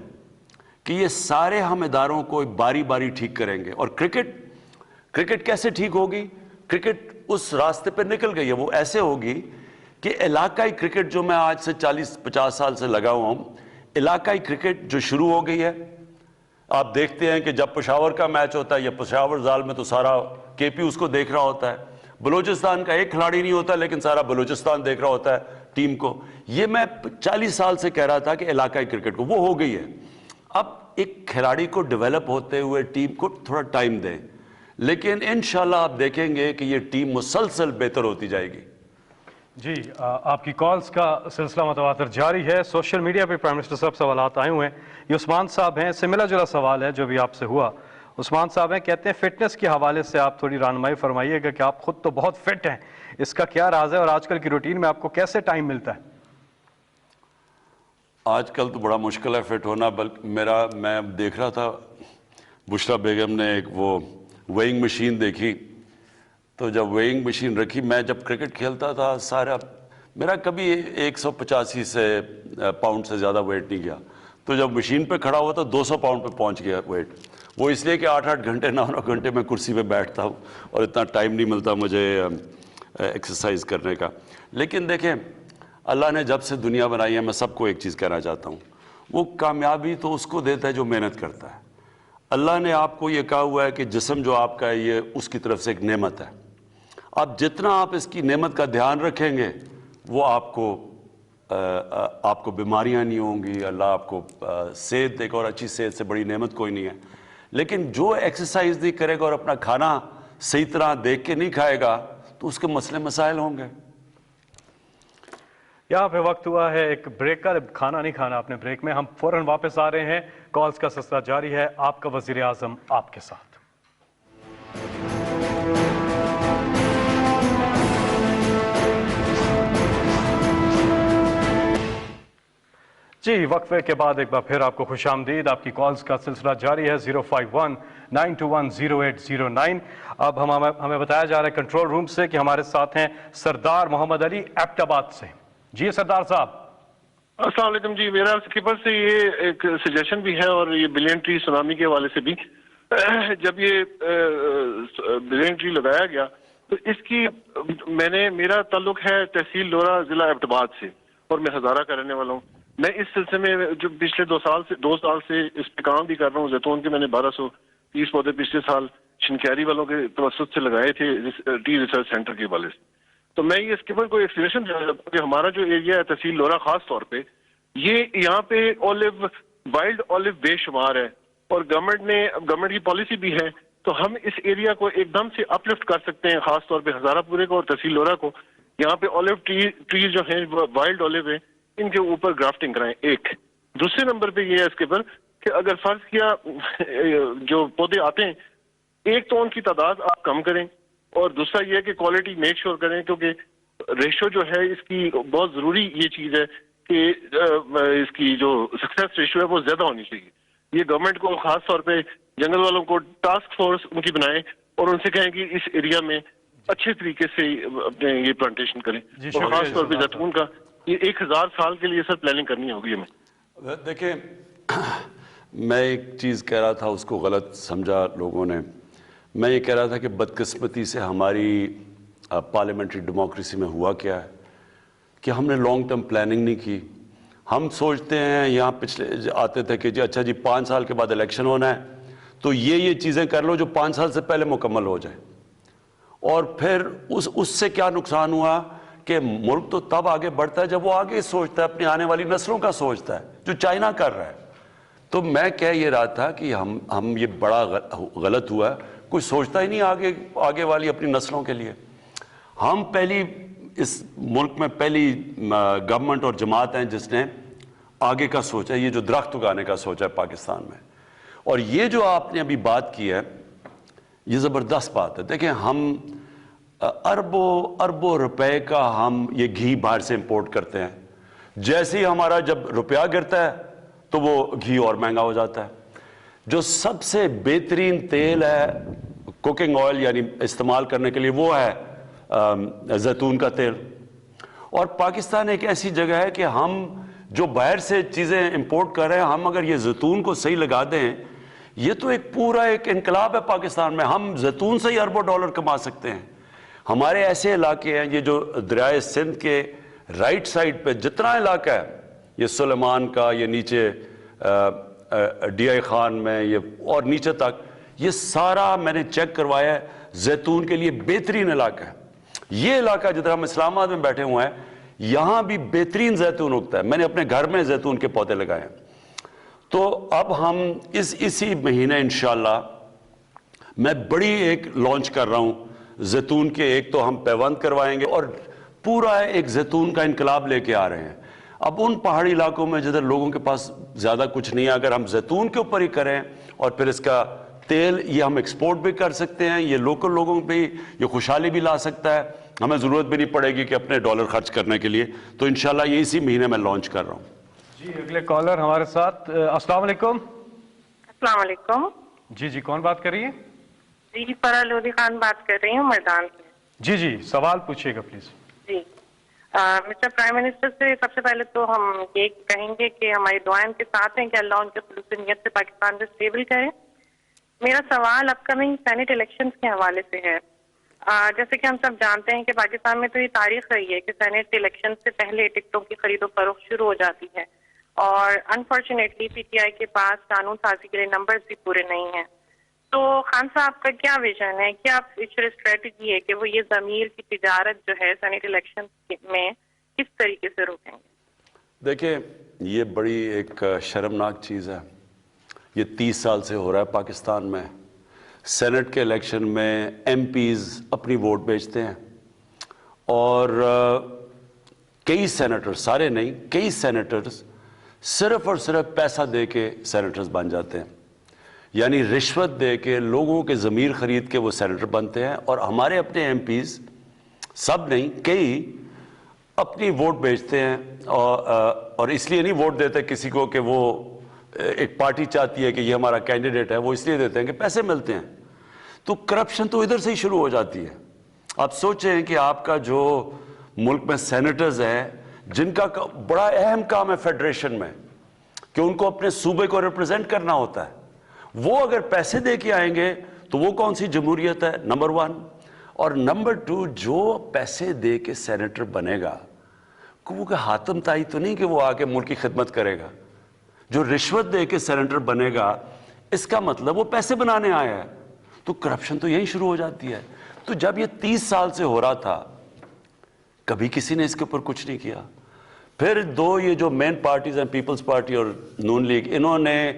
کہ یہ سارے ہم اداروں کو باری باری ٹھیک کریں گے. اور کرکٹ کیسے ٹھیک ہوگی؟ کرکٹ اس راستے پہ نکل گئی ہے, وہ ایسے ہوگی کہ علاقائی کرکٹ جو میں آج سے 40-50 سال سے لگا ہوا ہوں, علاقائی کرکٹ جو شروع ہو گئی ہے. آپ دیکھتے ہیں کہ جب پشاور کا میچ ہوتا ہے یا پشاور زال میں تو سارا کے پی اس کو دیکھ رہا ہوتا ہے. بلوچستان کا ایک کھلاڑی نہیں ہوتا لیکن سارا بلوچستان دیکھ رہا ہوتا ہے ٹیم کو. یہ میں 40 سال سے کہہ رہا تھا کہ علاقائی کرکٹ کو, وہ ہو گئی ہے. اب ایک کھلاڑی کو ڈیولپ ہوتے ہوئے ٹیم کو تھوڑا ٹائم دیں, لیکن انشاءاللہ آپ دیکھیں گے کہ یہ ٹیم مسلسل بہتر ہوتی جائے گی. جی آپ کی کالز کا سلسلہ متواتر جاری ہے. سوشل میڈیا پہ پرائم منسٹر صاحب سوالات آئے ہوئے ہیں. یہ عثمان صاحب ہیں, سے ملا جلا سوال ہے جو بھی آپ سے ہوا. عثمان صاحب ہیں, کہتے ہیں فٹنس کے حوالے سے آپ تھوڑی رہنمائی فرمائیے گا کہ آپ خود تو بہت فٹ ہیں, اس کا کیا راز ہے اور آج کل کی روٹین میں آپ کو کیسے ٹائم ملتا ہے؟ آج کل تو بڑا مشکل ہے فٹ ہونا. بلکہ میں دیکھ رہا تھا بشرا بیگم نے ایک وہ ویئنگ مشین دیکھی, تو جب ویئنگ مشین رکھی, میں جب کرکٹ کھیلتا تھا سارا میرا کبھی 185 پاؤنڈ سے زیادہ ویٹ نہیں گیا. تو جب مشین پہ کھڑا ہوا تو 200 پاؤنڈ پہ پہنچ گیا ویٹ. وہ اس لیے کہ 8-8 گھنٹے 9-9 گھنٹے میں کرسی پہ بیٹھتا ہوں اور اتنا ٹائم نہیں ملتا مجھے ایکسرسائز کرنے کا. لیکن دیکھیں اللہ نے جب سے دنیا بنائی ہے, میں سب کو ایک چیز کہنا چاہتا ہوں, وہ کامیابی تو اس کو دیتا ہے جو محنت کرتا ہے. اللہ نے آپ کو یہ کہا ہوا ہے کہ جسم جو آپ کا ہے یہ اس کی طرف سے ایک نعمت ہے. اب جتنا آپ اس کی نعمت کا دھیان رکھیں گے وہ آپ کو بیماریاں نہیں ہوں گی. اللہ آپ کو صحت دے گا, اور اچھی صحت سے بڑی نعمت کوئی نہیں ہے. لیکن جو ایکسرسائز نہیں کرے گا اور اپنا کھانا صحیح طرح دیکھ کے نہیں کھائے گا تو اس کے مسئلے مسائل ہوں گے. یہاں پہ وقت ہوا ہے ایک بریک کا. کھانا نہیں کھانا اپنے بریک میں, ہم فوراً واپس آ رہے ہیں. کالز کا سلسلہ جاری ہے. آپ کا وزیر اعظم آپ کے ساتھ. جی وقفے کے بعد ایک بار پھر آپ کو خوش آمدید. آپ کی کالز کا سلسلہ جاری ہے 051-921-0809. اب ہمیں بتایا جا رہا ہے کنٹرول روم سے کہ ہمارے ساتھ ہیں سردار محمد علی ایبٹ آباد سے. جی سردار صاحب. السلام علیکم. جی میرا اسکپر سے یہ ایک سجیشن بھی ہے اور یہ بلین ٹری سونامی کے حوالے سے بھی. جب یہ بلین ٹری لگایا گیا تو اس کی میرا تعلق ہے تحصیل لورا ضلع ایبٹ آباد سے اور میں ہزارہ کا رہنے والا ہوں. میں اس سلسلے میں جو پچھلے 2 سال سے اس پہ کام بھی کر رہا ہوں. زیتون کے میں نے 1230 پودے پچھلے سال شنکیاری والوں کے توسط سے لگائے تھے ٹی ریسرچ سینٹر کے حوالے سے. تو میں یہ اسکپر کو ایک سجیشن دینا چاہتا ہوں کہ ہمارا جو ایریا ہے تحصیل لورا خاص طور پہ یہ یہاں پہ وائلڈ اولیو بے شمار ہے اور گورنمنٹ کی پالیسی بھی ہے. تو ہم اس ایریا کو ایک دم سے اپ لفٹ کر سکتے ہیں, خاص طور پہ ہزارہ پورے کو اور تحصیل لورا کو. یہاں پہ اولیو ٹریز جو ہیں وائلڈ اولیو ہیں ان کے اوپر گرافٹنگ کرائیں. ایک دوسرے نمبر پہ یہ ہے اس کے اوپر کہ اگر فرض کیا جو پودے آتے ہیں ایک تو ان کی تعداد آپ کم کریں اور دوسرا یہ ہے کہ کوالٹی میک شور کریں, کیونکہ ریشو جو ہے اس کی بہت ضروری یہ چیز ہے کہ اس کی جو سکسیس ریشو ہے وہ زیادہ ہونی چاہیے. یہ گورنمنٹ کو خاص طور پہ جنگل والوں کو ٹاسک فورس ان کی بنائیں اور ان سے کہیں کہ اس ایریا میں اچھے طریقے سے اپنے یہ پلانٹیشن کریں. اور خاص طور پہ زیتون کا یہ 1000 سال کے لیے سر پلاننگ کرنی ہوگی ہمیں. دیکھیں میں ایک چیز کہہ رہا تھا, اس کو غلط سمجھا لوگوں نے. میں یہ کہہ رہا تھا کہ بدقسمتی سے ہماری پارلیمنٹری ڈیموکریسی میں ہوا کیا ہے کہ ہم نے لانگ ٹرم پلاننگ نہیں کی. ہم سوچتے ہیں, یہاں پچھلے آتے تھے کہ جی اچھا جی 5 سال کے بعد الیکشن ہونا ہے تو یہ چیزیں کر لو جو 5 سال سے پہلے مکمل ہو جائیں. اور پھر اس سے کیا نقصان ہوا کہ ملک تو تب آگے بڑھتا ہے جب وہ آگے سوچتا ہے, اپنی آنے والی نسلوں کا سوچتا ہے, جو چائنا کر رہا ہے. تو میں کہہ یہ رہا تھا کہ ہم یہ بڑا غلط ہوا ہے, کوئی سوچتا ہی نہیں آگے والی اپنی نسلوں کے لیے. ہم پہلی اس ملک میں پہلی گورنمنٹ اور جماعت ہیں جس نے آگے کا سوچا, یہ جو درخت اگانے کا سوچا ہے پاکستان میں. اور یہ جو آپ نے ابھی بات کی ہے یہ زبردست بات ہے. دیکھیں ہم اربوں روپے کا ہم یہ گھی باہر سے امپورٹ کرتے ہیں. جیسے ہی ہمارا جب روپیہ گرتا ہے تو وہ گھی اور مہنگا ہو جاتا ہے. جو سب سے بہترین تیل ہے کوکنگ آئل یعنی استعمال کرنے کے لیے وہ ہے زیتون کا تیل. اور پاکستان ایک ایسی جگہ ہے کہ ہم جو باہر سے چیزیں امپورٹ کر رہے ہیں, ہم اگر یہ زیتون کو صحیح لگا دیں, یہ تو ایک پورا ایک انقلاب ہے پاکستان میں. ہم زیتون سے ہی اربوں ڈالر کما سکتے ہیں. ہمارے ایسے علاقے ہیں, یہ جو دریائے سندھ کے رائٹ سائڈ پہ جتنا علاقہ ہے, یہ سلیمان کا, یہ نیچے ڈی آئی خان میں, یہ اور نیچے تک, یہ سارا میں نے چیک کروایا ہے, زیتون کے لیے بہترین علاقہ ہے. یہ علاقہ جدھر ہم اسلام آباد میں بیٹھے ہوئے ہیں, یہاں بھی بہترین زیتون اگتا ہے. میں نے اپنے گھر میں زیتون کے پودے لگائے ہیں. تو اب ہم اسی مہینے انشاءاللہ میں بڑی ایک لانچ کر رہا ہوں زیتون کے. ایک تو ہم پیوند کروائیں گے اور پورا ایک زیتون کا انقلاب لے کے آ رہے ہیں. اب ان پہاڑی علاقوں میں جدھر لوگوں کے پاس زیادہ کچھ نہیں ہے, اگر ہم زیتون کے اوپر ہی کریں اور پھر اس کا تیل یہ ہم ایکسپورٹ بھی کر سکتے ہیں, یہ لوکل لوگوں پہ یہ خوشحالی بھی لا سکتا ہے, ہمیں ضرورت بھی نہیں پڑے گی کہ اپنے ڈالر خرچ کرنے کے لیے. تو انشاءاللہ یہ اسی مہینے میں لانچ کر رہا ہوں. جی اگلے کالر ہمارے ساتھ. السلام علیکم. السلام علیکم. جی کون بات کر رہی ہے؟ جی فرح لودھی خان بات کر رہی ہوں میدان سے. جی سوال پوچھیے گا پلیز. جی مسٹر پرائم منسٹر سے سب سے پہلے تو ہم یہ کہیں گے کہ ہماری دعائیں ان کے ساتھ ہیں کہ اللہ ان کے خلوص نیت سے پاکستان کو اسٹیبل کرے. میرا سوال اپ کمنگ سینٹ الیکشنز کے حوالے سے ہے. جیسے کہ ہم سب جانتے ہیں کہ پاکستان میں تو یہ تاریخ رہی ہے کہ سینٹ الیکشن سے پہلے ٹکٹوں کی خرید و فروخت شروع ہو جاتی ہے, اور انفارچونیٹلی پی ٹی آئی کے پاس قانون سازی کے لیے نمبرز بھی پورے نہیں ہیں. تو خان صاحب کا کیا ویژن ہے, کیا فیوچر اسٹریٹجی ہے کہ وہ یہ ضمیر کی تجارت جو ہے سینٹ الیکشن میں کس طریقے سے روکیں گے؟ دیکھیں یہ بڑی ایک شرمناک چیز ہے. یہ 30 سال سے ہو رہا ہے پاکستان میں. سینٹ کے الیکشن میں ایم پیز اپنی ووٹ بیچتے ہیں اور کئی سینیٹر, سارے نہیں, کئی سینیٹرز صرف اور صرف پیسہ دے کے سینیٹرز بن جاتے ہیں. یعنی رشوت دے کے لوگوں کے ضمیر خرید کے وہ سینیٹر بنتے ہیں. اور ہمارے اپنے ایم پیز, سب نہیں, کئی اپنی ووٹ بیچتے ہیں. اور اس لیے نہیں ووٹ دیتے کسی کو کہ وہ ایک پارٹی چاہتی ہے کہ یہ ہمارا کینڈیڈیٹ ہے, وہ اس لیے دیتے ہیں کہ پیسے ملتے ہیں. تو کرپشن تو ادھر سے ہی شروع ہو جاتی ہے. آپ سوچیں کہ آپ کا جو ملک میں سینیٹرز ہیں جن کا بڑا اہم کام ہے فیڈریشن میں کہ ان کو اپنے صوبے کو ریپرزینٹ کرنا ہوتا ہے, وہ اگر پیسے دے کے آئیں گے تو وہ کون سی جمہوریت ہے؟ نمبر 1. اور نمبر 2, جو پیسے دے کے سینیٹر بنے گا وہ کہ حاتم تائی تو نہیں کہ وہ آ کے ملک کی خدمت کرے گا. جو رشوت دے کے سینیٹر بنے گا اس کا مطلب وہ پیسے بنانے آیا ہے. تو کرپشن تو یہی شروع ہو جاتی ہے. تو جب یہ 30 سال سے ہو رہا تھا کبھی کسی نے اس کے اوپر کچھ نہیں کیا. پھر یہ جو مین پارٹیز ہیں, پیپلز پارٹی اور نون لیگ, انہوں نے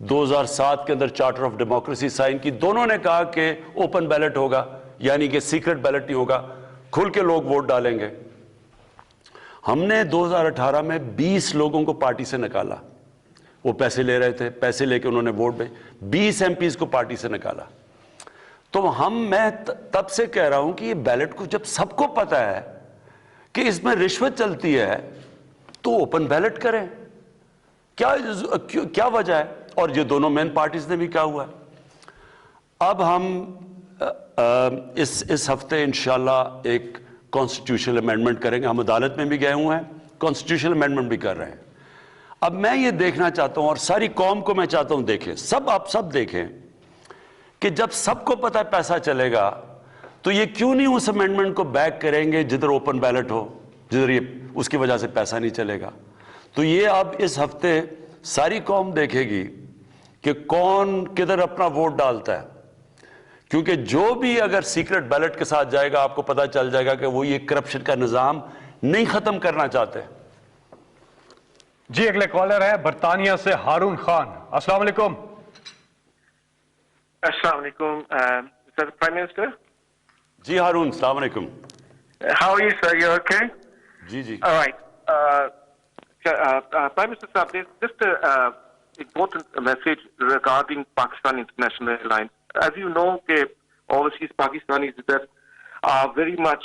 2007 کے اندر چارٹر آف ڈیموکریسی سائن کی. دونوں نے کہا کہ اوپن بیلٹ ہوگا, یعنی کہ سیکرٹ بیلٹ نہیں ہوگا, کھل کے لوگ ووٹ ڈالیں گے. ہم نے 2018 میں 20 لوگوں کو پارٹی سے نکالا. وہ پیسے لے رہے تھے, پیسے لے کے انہوں نے ووٹ میں 20 ایم پیز کو پارٹی سے نکالا. تو میں تب سے کہہ رہا ہوں کہ یہ بیلٹ کو جب سب کو پتا ہے کہ اس میں رشوت چلتی ہے تو اوپن بیلٹ کریں. کیا وجہ ہے؟ اور یہ دونوں مین پارٹیز نے بھی کہا ہوا ہے. اب ہم اس ہفتے انشاءاللہ ایک کانسٹیٹیوشنل امینڈمنٹ کریں گے. ہم عدالت میں بھی گئے ہوئے ہیں, کانسٹیٹیوشنل امینڈمنٹ بھی کر رہے ہیں. اب میں یہ دیکھنا چاہتا ہوں اور ساری قوم کو میں چاہتا ہوں دیکھیں، آپ سب دیکھیں کہ جب سب کو پتہ ہے پیسہ چلے گا تو یہ کیوں نہیں اس امینڈمنٹ کو بیک کریں گے جدھر اوپن بیلٹ ہو، جدھر یہ اس کی وجہ سے پیسہ نہیں چلے گا. تو یہ اب اس ہفتے ساری قوم دیکھے گی کہ کون کدھر اپنا ووٹ ڈالتا ہے، کیونکہ جو بھی اگر سیکرٹ بیلٹ کے ساتھ جائے گا آپ کو پتہ چل جائے گا کہ وہ یہ کرپشن کا نظام نہیں ختم کرنا چاہتے. جی اگلے کالر ہے برطانیہ سے ہارون خان. السلام علیکم. السلام علیکم سر پرائم منسٹر. جی ہارون السلام علیکم. How are you sir? You okay? G G. All right. Prime Minister Saab, there's just an important message regarding Pakistan International Airlines. As you know, overseas Pakistanis that are very much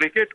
cricket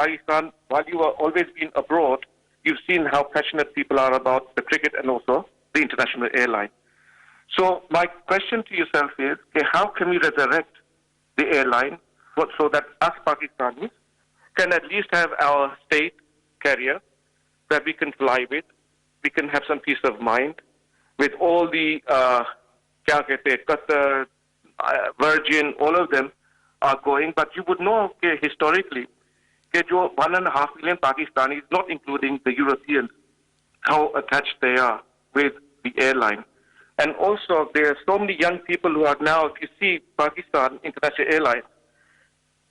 Pakistan, while you are always been abroad, you've seen how passionate people are about the cricket and also the international airline. So my question to yourself is, how can we resurrect the airline so that us Pakistanis can at least have our state carrier that we can fly with, we can have some peace of mind with all the Qatar, Virgin, all of them are going. But you would know historically, 1.5 million Pakistanis, not including the Europeans, how attached they are with the airline. And also, there are so many young people who are now, if you see Pakistan International Airlines,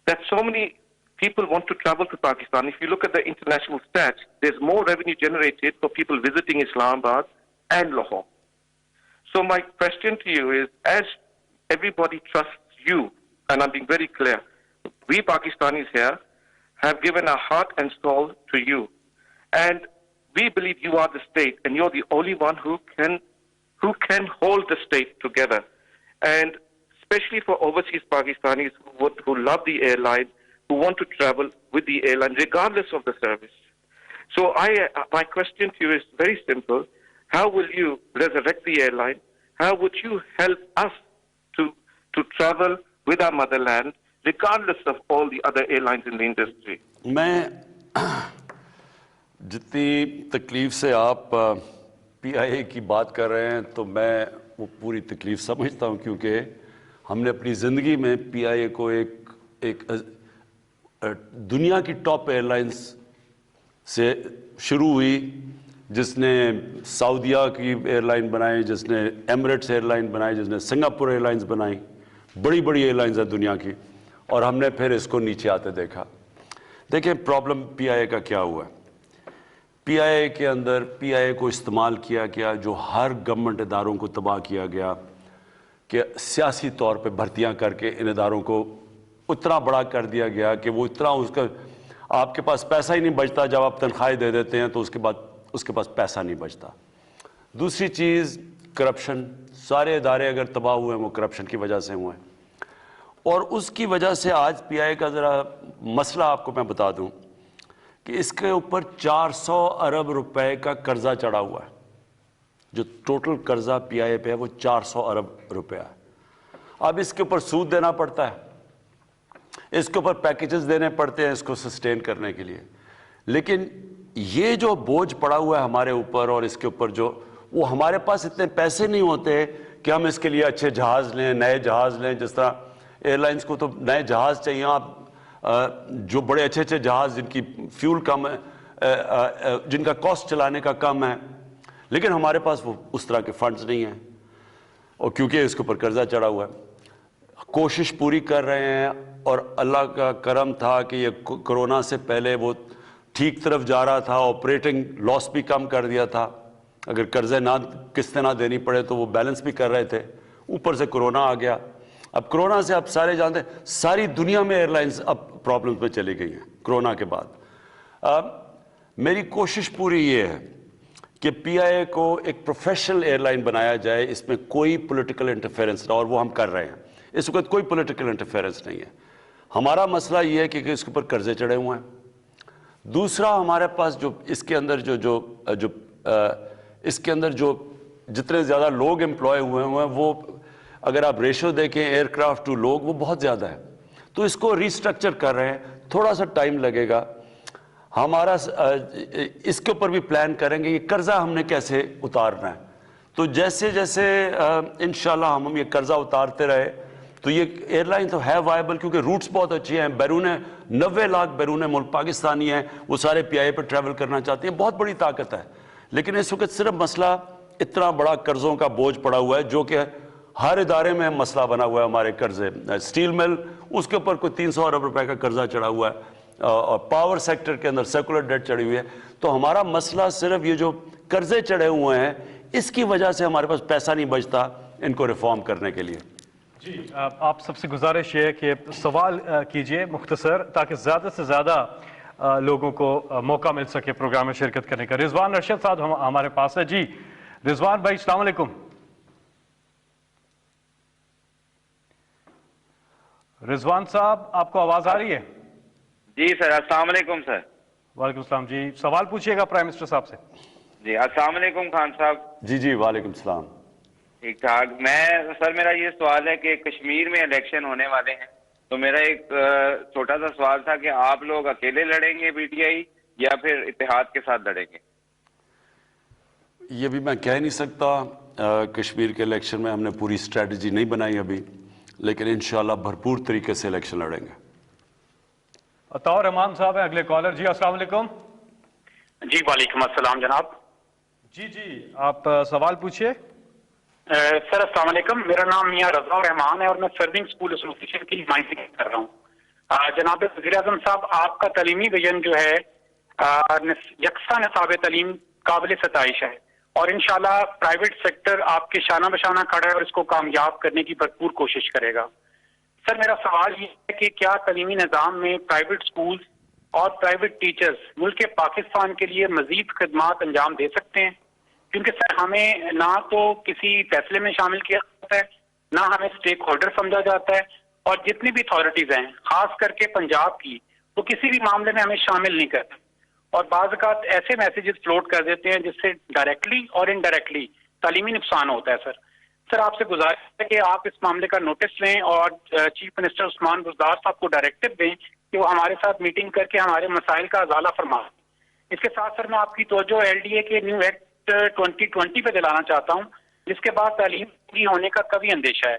that so many people want to travel to Pakistan. If you look at the international stats, there's more revenue generated for people visiting Islamabad and Lahore. So my question to you is, as everybody trusts you, and I'm being very clear, we Pakistanis here have given our heart and soul to you. And we believe you are the state, and you're the only one who can hold the state together. And especially for overseas Pakistanis who love the airline, who want to travel with the airline regardless of the service. So my question to you is very simple. How will you resurrect the airline? How would you help us to travel with our motherland regardless of all the other airlines in the industry? میں جتنی تکلیف سے آپ پی آئی اے کی بات کر رہے ہیں تو میں وہ پوری تکلیف سمجھتا ہوں، کیونکہ ہم نے اپنی زندگی میں پی آئی اے کو ایک دنیا کی ٹاپ ایئر لائنز سے شروع ہوئی، جس نے سعودیہ کی ایئر لائن بنائی، جس نے ایمریٹس ایئر لائن بنائی، جس نے سنگاپور ایئر لائنز بنائی، بڑی بڑی ایئر لائنز ہیں دنیا کی، اور ہم نے پھر اس کو نیچے آتے دیکھا. دیکھیں پرابلم پی آئی اے کا کیا ہوا ہے. پی آئی اے کے اندر پی آئی اے کو استعمال کیا گیا جو ہر گورنمنٹ اداروں کو تباہ کیا گیا، کہ سیاسی طور پہ بھرتیاں کر کے ان اداروں کو اتنا بڑا کر دیا گیا کہ وہ اتنا آپ کے پاس پیسہ ہی نہیں بچتا. جب آپ تنخواہیں دے دیتے ہیں تو اس کے پاس پیسہ نہیں بچتا. دوسری چیز کرپشن. سارے ادارے اگر تباہ ہوئے ہیں وہ کرپشن کی وجہ سے ہوئے ہیں، اور اس کی وجہ سے آج پی آئی اے کا ذرا مسئلہ آپ کو میں بتا دوں کہ اس کے اوپر 400 ارب روپے کا قرضہ چڑھا ہوا ہے. جو ٹوٹل قرضہ پی آئی اے پہ ہے وہ 400 ارب روپے ہے. اب اس کے اوپر سود دینا پڑتا ہے، اس کے اوپر پیکیجز دینے پڑتے ہیں اس کو سسٹین کرنے کے لیے. لیکن یہ جو بوجھ پڑا ہوا ہے ہمارے اوپر، اور اس کے اوپر وہ ہمارے پاس اتنے پیسے نہیں ہوتے کہ ہم اس کے لیے اچھے جہاز لیں، نئے جہاز لیں. جس طرح ایئر لائنس کو تو نئے جہاز چاہیے، آپ جو بڑے اچھے جہاز جن کی فیول کم ہے، جن کا کاسٹ چلانے کا کم ہے، لیکن ہمارے پاس وہ اس طرح کے فنڈز نہیں ہیں، اور کیونکہ اس کے اوپر قرضہ چڑھا ہوا ہے. کوشش پوری کر رہے ہیں، اور اللہ کا کرم تھا کہ یہ کرونا سے پہلے وہ ٹھیک طرف جا رہا تھا، آپریٹنگ لاس بھی کم کر دیا تھا. اگر قرضے قسطیں نہ دینی پڑے تو وہ بیلنس بھی کر رہے تھے. اوپر سے کرونا آ گیا. اب کرونا سے آپ سارے جانتے ہیں ساری دنیا میں ایئر لائنز اب پرابلمز میں چلی گئی ہیں کرونا کے بعد. میری کوشش پوری یہ ہے کہ پی آئی اے کو ایک پروفیشنل ایئر لائن بنایا جائے، اس میں کوئی پولیٹیکل انٹرفیئرنس نہ، اور وہ ہم کر رہے ہیں. اس وقت کوئی پولیٹیکل انٹرفیئرنس نہیں ہے. ہمارا مسئلہ یہ ہے کہ اس کے اوپر قرضے چڑھے ہوئے ہیں. دوسرا ہمارے پاس جو اس کے اندر اس کے اندر جو جتنے زیادہ لوگ امپلائے ہوئے ہیں وہ اگر آپ ریشو دیکھیں ایئر کرافٹ ٹو لوگ وہ بہت زیادہ ہے. تو اس کو ریسٹرکچر کر رہے ہیں، تھوڑا سا ٹائم لگے گا. ہمارا اس کے اوپر بھی پلان کریں گے یہ قرضہ ہم نے کیسے اتارنا ہے. تو جیسے جیسے انشاءاللہ ہم یہ قرضہ اتارتے رہے تو یہ ایئر لائن تو ہے وائبل, کیونکہ روٹس بہت اچھی ہیں. 90 لاکھ بیرون ملک پاکستانی ہیں, وہ سارے پی آئی پر ٹریول کرنا چاہتے ہیں, بہت بڑی طاقت ہے. لیکن اس وقت صرف مسئلہ اتنا بڑا قرضوں کا بوجھ پڑا ہوا ہے, جو کہ ہر ادارے میں مسئلہ بنا ہوا ہے. ہمارے قرضے, اسٹیل مل اس کے اوپر کوئی 300 ارب روپے کا قرضہ چڑھا ہوا ہے, اور پاور سیکٹر کے اندر سیکولر ڈیٹ چڑھی ہوئی ہے. تو ہمارا مسئلہ صرف یہ جو قرضے چڑھے ہوئے ہیں اس کی وجہ سے ہمارے پاس پیسہ نہیں بچتا ان کو ریفارم کرنے کے لیے. جی آپ سب سے گزارش ہے کہ سوال کیجئے مختصر, تاکہ زیادہ سے زیادہ لوگوں کو موقع مل سکے پروگرام میں شرکت کرنے کا. رضوان ارشد صاحب ہمارے پاس ہے. جی رضوان بھائی السلام علیکم. رضوان صاحب آپ کو آواز آ رہی ہے؟ جی سر السلام علیکم سر. وعلیکم السلام. جی سوال پوچھئے گا پرائم منسٹر صاحب سے. جی السلام علیکم خان صاحب. جی جی وعلیکم السلام. ٹھیک ٹھاک. میں سر میرا یہ سوال ہے کہ کشمیر میں الیکشن ہونے والے ہیں, تو میرا ایک چھوٹا سا سوال تھا کہ آپ لوگ اکیلے لڑیں گے پی ٹی آئی یا پھر اتحاد کے ساتھ لڑیں گے؟ یہ بھی میں کہہ نہیں سکتا. کشمیر کے الیکشن میں ہم نے پوری اسٹریٹجی نہیں بنائی ابھی, لیکن انشاءاللہ بھرپور طریقے سے الیکشن لڑیں گے. عطاء رحمان صاحب ہیں اگلے کالر. جی السلام علیکم. جی وعلیکم السلام جناب. جی آپ سوال پوچھئے. سر السلام علیکم. میرا نام میاں رضا رحمان ہے اور میں سرونگ اسکول ایسوسیشن کی نمائندگی کر رہا ہوں. جناب وزیر اعظم صاحب, آپ کا تعلیمی ویژن جو ہے یکساں نصاب تعلیم قابل ستائش ہے, اور انشاءاللہ پرائیویٹ سیکٹر آپ کے شانہ بشانہ کھڑا ہے اور اس کو کامیاب کرنے کی بھرپور کوشش کرے گا. سر میرا سوال یہ ہے کہ کیا تعلیمی نظام میں پرائیویٹ سکولز اور پرائیویٹ ٹیچرز ملک پاکستان کے لیے مزید خدمات انجام دے سکتے ہیں؟ کیونکہ سر ہمیں نہ تو کسی فیصلے میں شامل کیا جاتا ہے, نہ ہمیں اسٹیک ہولڈر سمجھا جاتا ہے, اور جتنی بھی اتھارٹیز ہیں خاص کر کے پنجاب کی, وہ کسی بھی معاملے میں ہمیں شامل نہیں کرتے, اور بعض اوقات ایسے میسیجز فلوٹ کر دیتے ہیں جس سے ڈائریکٹلی اور انڈائریکٹلی تعلیمی نقصان ہوتا ہے. سر آپ سے گزارش ہے کہ آپ اس معاملے کا نوٹس لیں اور چیف منسٹر عثمان بزدار صاحب کو ڈائریکٹو دیں کہ وہ ہمارے ساتھ میٹنگ کر کے ہمارے مسائل کا ازالہ فرمائیں. اس کے ساتھ سر میں آپ کی توجہ LDA کے نیو ایکٹ 2020 پہ دلانا چاہتا ہوں, جس کے بعد تعلیم پوری ہونے کا کبھی اندیشہ ہے.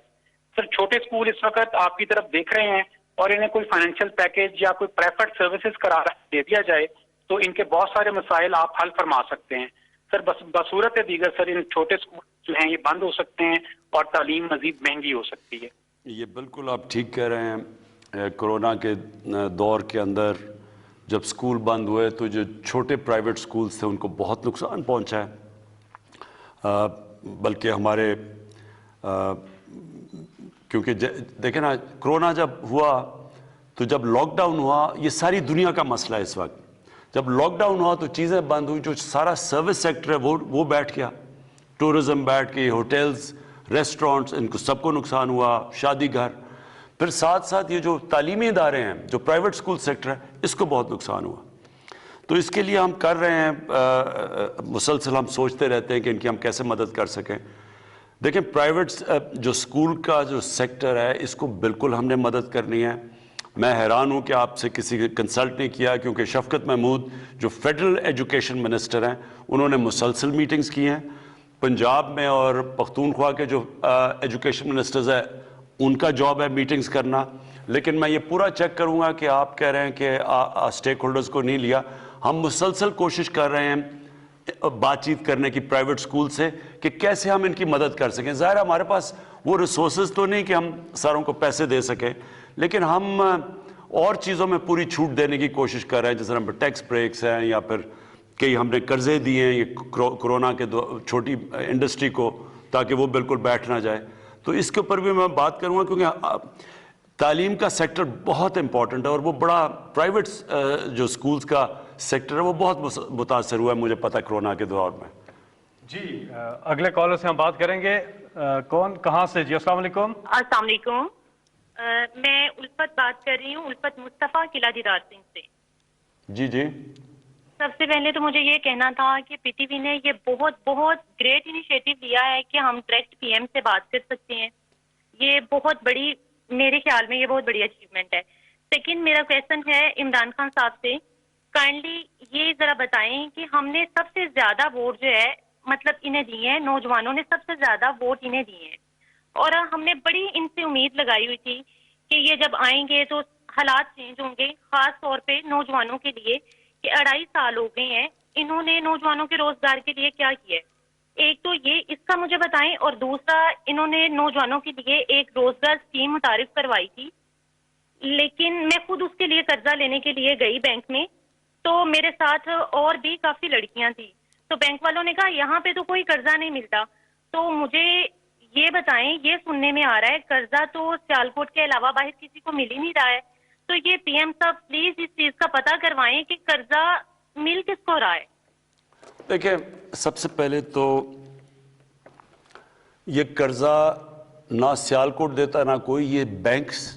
سر چھوٹے اسکول اس وقت آپ کی طرف دیکھ رہے ہیں, اور انہیں کوئی فائنینشیل پیکیج یا کوئی پریفرڈ سروسز قرار دے دیا جائے تو ان کے بہت سارے مسائل آپ حل فرما سکتے ہیں. سر بصورت دیگر سر ان چھوٹے اسکول جو ہیں یہ بند ہو سکتے ہیں اور تعلیم مزید مہنگی ہو سکتی ہے. یہ بالکل آپ ٹھیک کہہ رہے ہیں. کرونا کے دور کے اندر جب سکول بند ہوئے تو جو چھوٹے پرائیویٹ سکولز تھے ان کو بہت نقصان پہنچا ہے. بلکہ ہمارے کیونکہ دیکھیں نا, کرونا جب ہوا تو جب لاک ڈاؤن ہوا, یہ ساری دنیا کا مسئلہ ہے اس وقت. جب لاک ڈاؤن ہوا تو چیزیں بند ہوئی, جو سارا سروس سیکٹر ہے وہ بیٹھ گیا, ٹورزم بیٹھ کے, ہوٹلز, ریسٹورنٹس, ان کو سب کو نقصان ہوا, شادی گھر. پھر ساتھ ساتھ یہ جو تعلیمی ادارے ہیں, جو پرائیویٹ سکول سیکٹر ہے, اس کو بہت نقصان ہوا. تو اس کے لیے ہم کر رہے ہیں, مسلسل ہم سوچتے رہتے ہیں کہ ان کی ہم کیسے مدد کر سکیں. دیکھیں پرائیویٹ جو سکول کا جو سیکٹر ہے اس کو بالکل ہم نے مدد کرنی ہے. میں حیران ہوں کہ آپ سے کسی نے کنسلٹ نہیں کیا, کیونکہ شفقت محمود جو فیڈرل ایجوکیشن منسٹر ہیں انہوں نے مسلسل میٹنگز کی ہیں. پنجاب میں اور پختونخوا کے جو ایجوکیشن منسٹرز ہیں ان کا جاب ہے میٹنگز کرنا. لیکن میں یہ پورا چیک کروں گا کہ آپ کہہ رہے ہیں کہ اسٹیک ہولڈرز کو نہیں لیا. ہم مسلسل کوشش کر رہے ہیں بات چیت کرنے کی پرائیویٹ سکول سے کہ کیسے ہم ان کی مدد کر سکیں. ظاہر ہمارے پاس وہ ریسورسز تو نہیں کہ ہم ساروں کو پیسے دے سکیں, لیکن ہم اور چیزوں میں پوری چھوٹ دینے کی کوشش کر رہے ہیں, جیسے ہم ٹیکس بریکس ہیں یا پھر کئی ہم نے قرضے دیے ہیں یہ کرونا کے چھوٹی انڈسٹری کو, تاکہ وہ بالکل بیٹھ نہ جائے. تو اس کے اوپر بھی میں بات کروں گا, کیونکہ تعلیم کا سیکٹر بہت امپورٹنٹ ہے اور وہ بڑا پرائیویٹ جو سکولز کا سیکٹر ہے وہ بہت متاثر ہوا ہے مجھے پتہ کرونا کے دور میں. جی اگلے کالر سے ہم بات کریں گے. کون کہاں سے؟ جی السلام علیکم. السلام علیکم. میں الفت بات کر رہی ہوں, الفت مصطفیٰ قلعہ دیدار سنگھ سے. جی سب سے پہلے تو مجھے یہ کہنا تھا کہ پی ٹی وی نے یہ بہت گریٹ انیشیٹو لیا ہے کہ ہم ڈائریکٹ پی ایم سے بات کر سکتے ہیں. یہ بہت بڑی, میرے خیال میں یہ بہت بڑی اچیومنٹ ہے. سیکنڈ میرا کویشچن ہے عمران خان صاحب سے کائنڈلی یہ ذرا بتائیں کہ ہم نے سب سے زیادہ ووٹ جو ہے مطلب انہیں دیے ہیں، نوجوانوں نے سب سے زیادہ ووٹ انہیں دیے ہیں، اور ہم نے بڑی ان سے امید لگائی ہوئی تھی کہ یہ جب آئیں گے تو حالات چینج ہوں گے، خاص طور پہ نوجوانوں کے لیے کہ 2.5 سال ہو گئے ہیں، انہوں نے نوجوانوں کے روزگار کے لیے کیا کیا ہے؟ ایک تو یہ اس کا مجھے بتائیں، اور دوسرا انہوں نے نوجوانوں کے لیے ایک روزگار اسکیم متعارف کروائی تھی، لیکن میں خود اس کے لیے قرضہ لینے کے لیے گئی بینک میں، تو میرے ساتھ اور بھی کافی لڑکیاں تھیں، تو بینک والوں نے کہا یہاں پہ تو کوئی قرضہ نہیں ملتا۔ تو مجھے یہ بتائیں، یہ سننے میں آ رہا ہے قرضہ تو سیالکوٹ کے علاوہ باہر کسی کو مل ہی نہیں رہا ہے، تو یہ پی ایم صاحب پلیز اس چیز کا پتہ کروائیں کہ قرضہ مل کس کو رہا ہے۔ دیکھیں، سب سے پہلے تو یہ قرضہ نہ سیالکوٹ دیتا نہ کوئی، یہ بینکس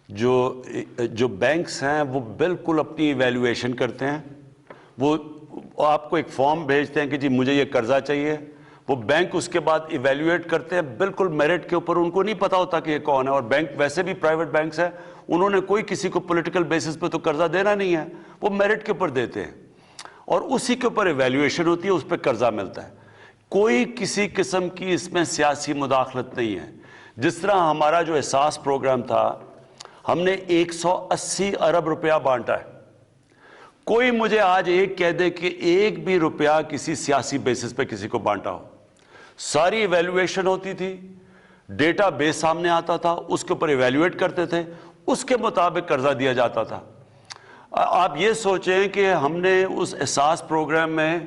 جو بینکس ہیں وہ بالکل اپنی ایویلویشن کرتے ہیں، وہ آپ کو ایک فارم بھیجتے ہیں کہ جی مجھے یہ قرضہ چاہیے، وہ بینک اس کے بعد ایویلویٹ کرتے ہیں بالکل میرٹ کے اوپر، ان کو نہیں پتا ہوتا کہ یہ کون ہے، اور بینک ویسے بھی پرائیویٹ بینکس ہیں، انہوں نے کوئی کسی کو پولیٹیکل بیسس پہ تو قرضہ دینا نہیں ہے، وہ میرٹ کے اوپر دیتے ہیں اور اسی کے اوپر ایویلویشن ہوتی ہے، اس پہ قرضہ ملتا ہے۔ کوئی کسی قسم کی اس میں سیاسی مداخلت نہیں ہے۔ جس طرح ہمارا جو احساس پروگرام تھا، ہم نے 180 ارب روپیہ بانٹا ہے۔ کوئی مجھے آج ایک کہہ دے کہ ایک بھی روپیہ کسی سیاسی بیسس پہ کسی کو بانٹا ہو، ساری ایویلویشن ہوتی تھی، ڈیٹا بیس سامنے آتا تھا، اس کے اوپر ایویلویٹ کرتے تھے، اس کے مطابق قرضہ دیا جاتا تھا۔ آپ یہ سوچیں کہ ہم نے اس احساس پروگرام میں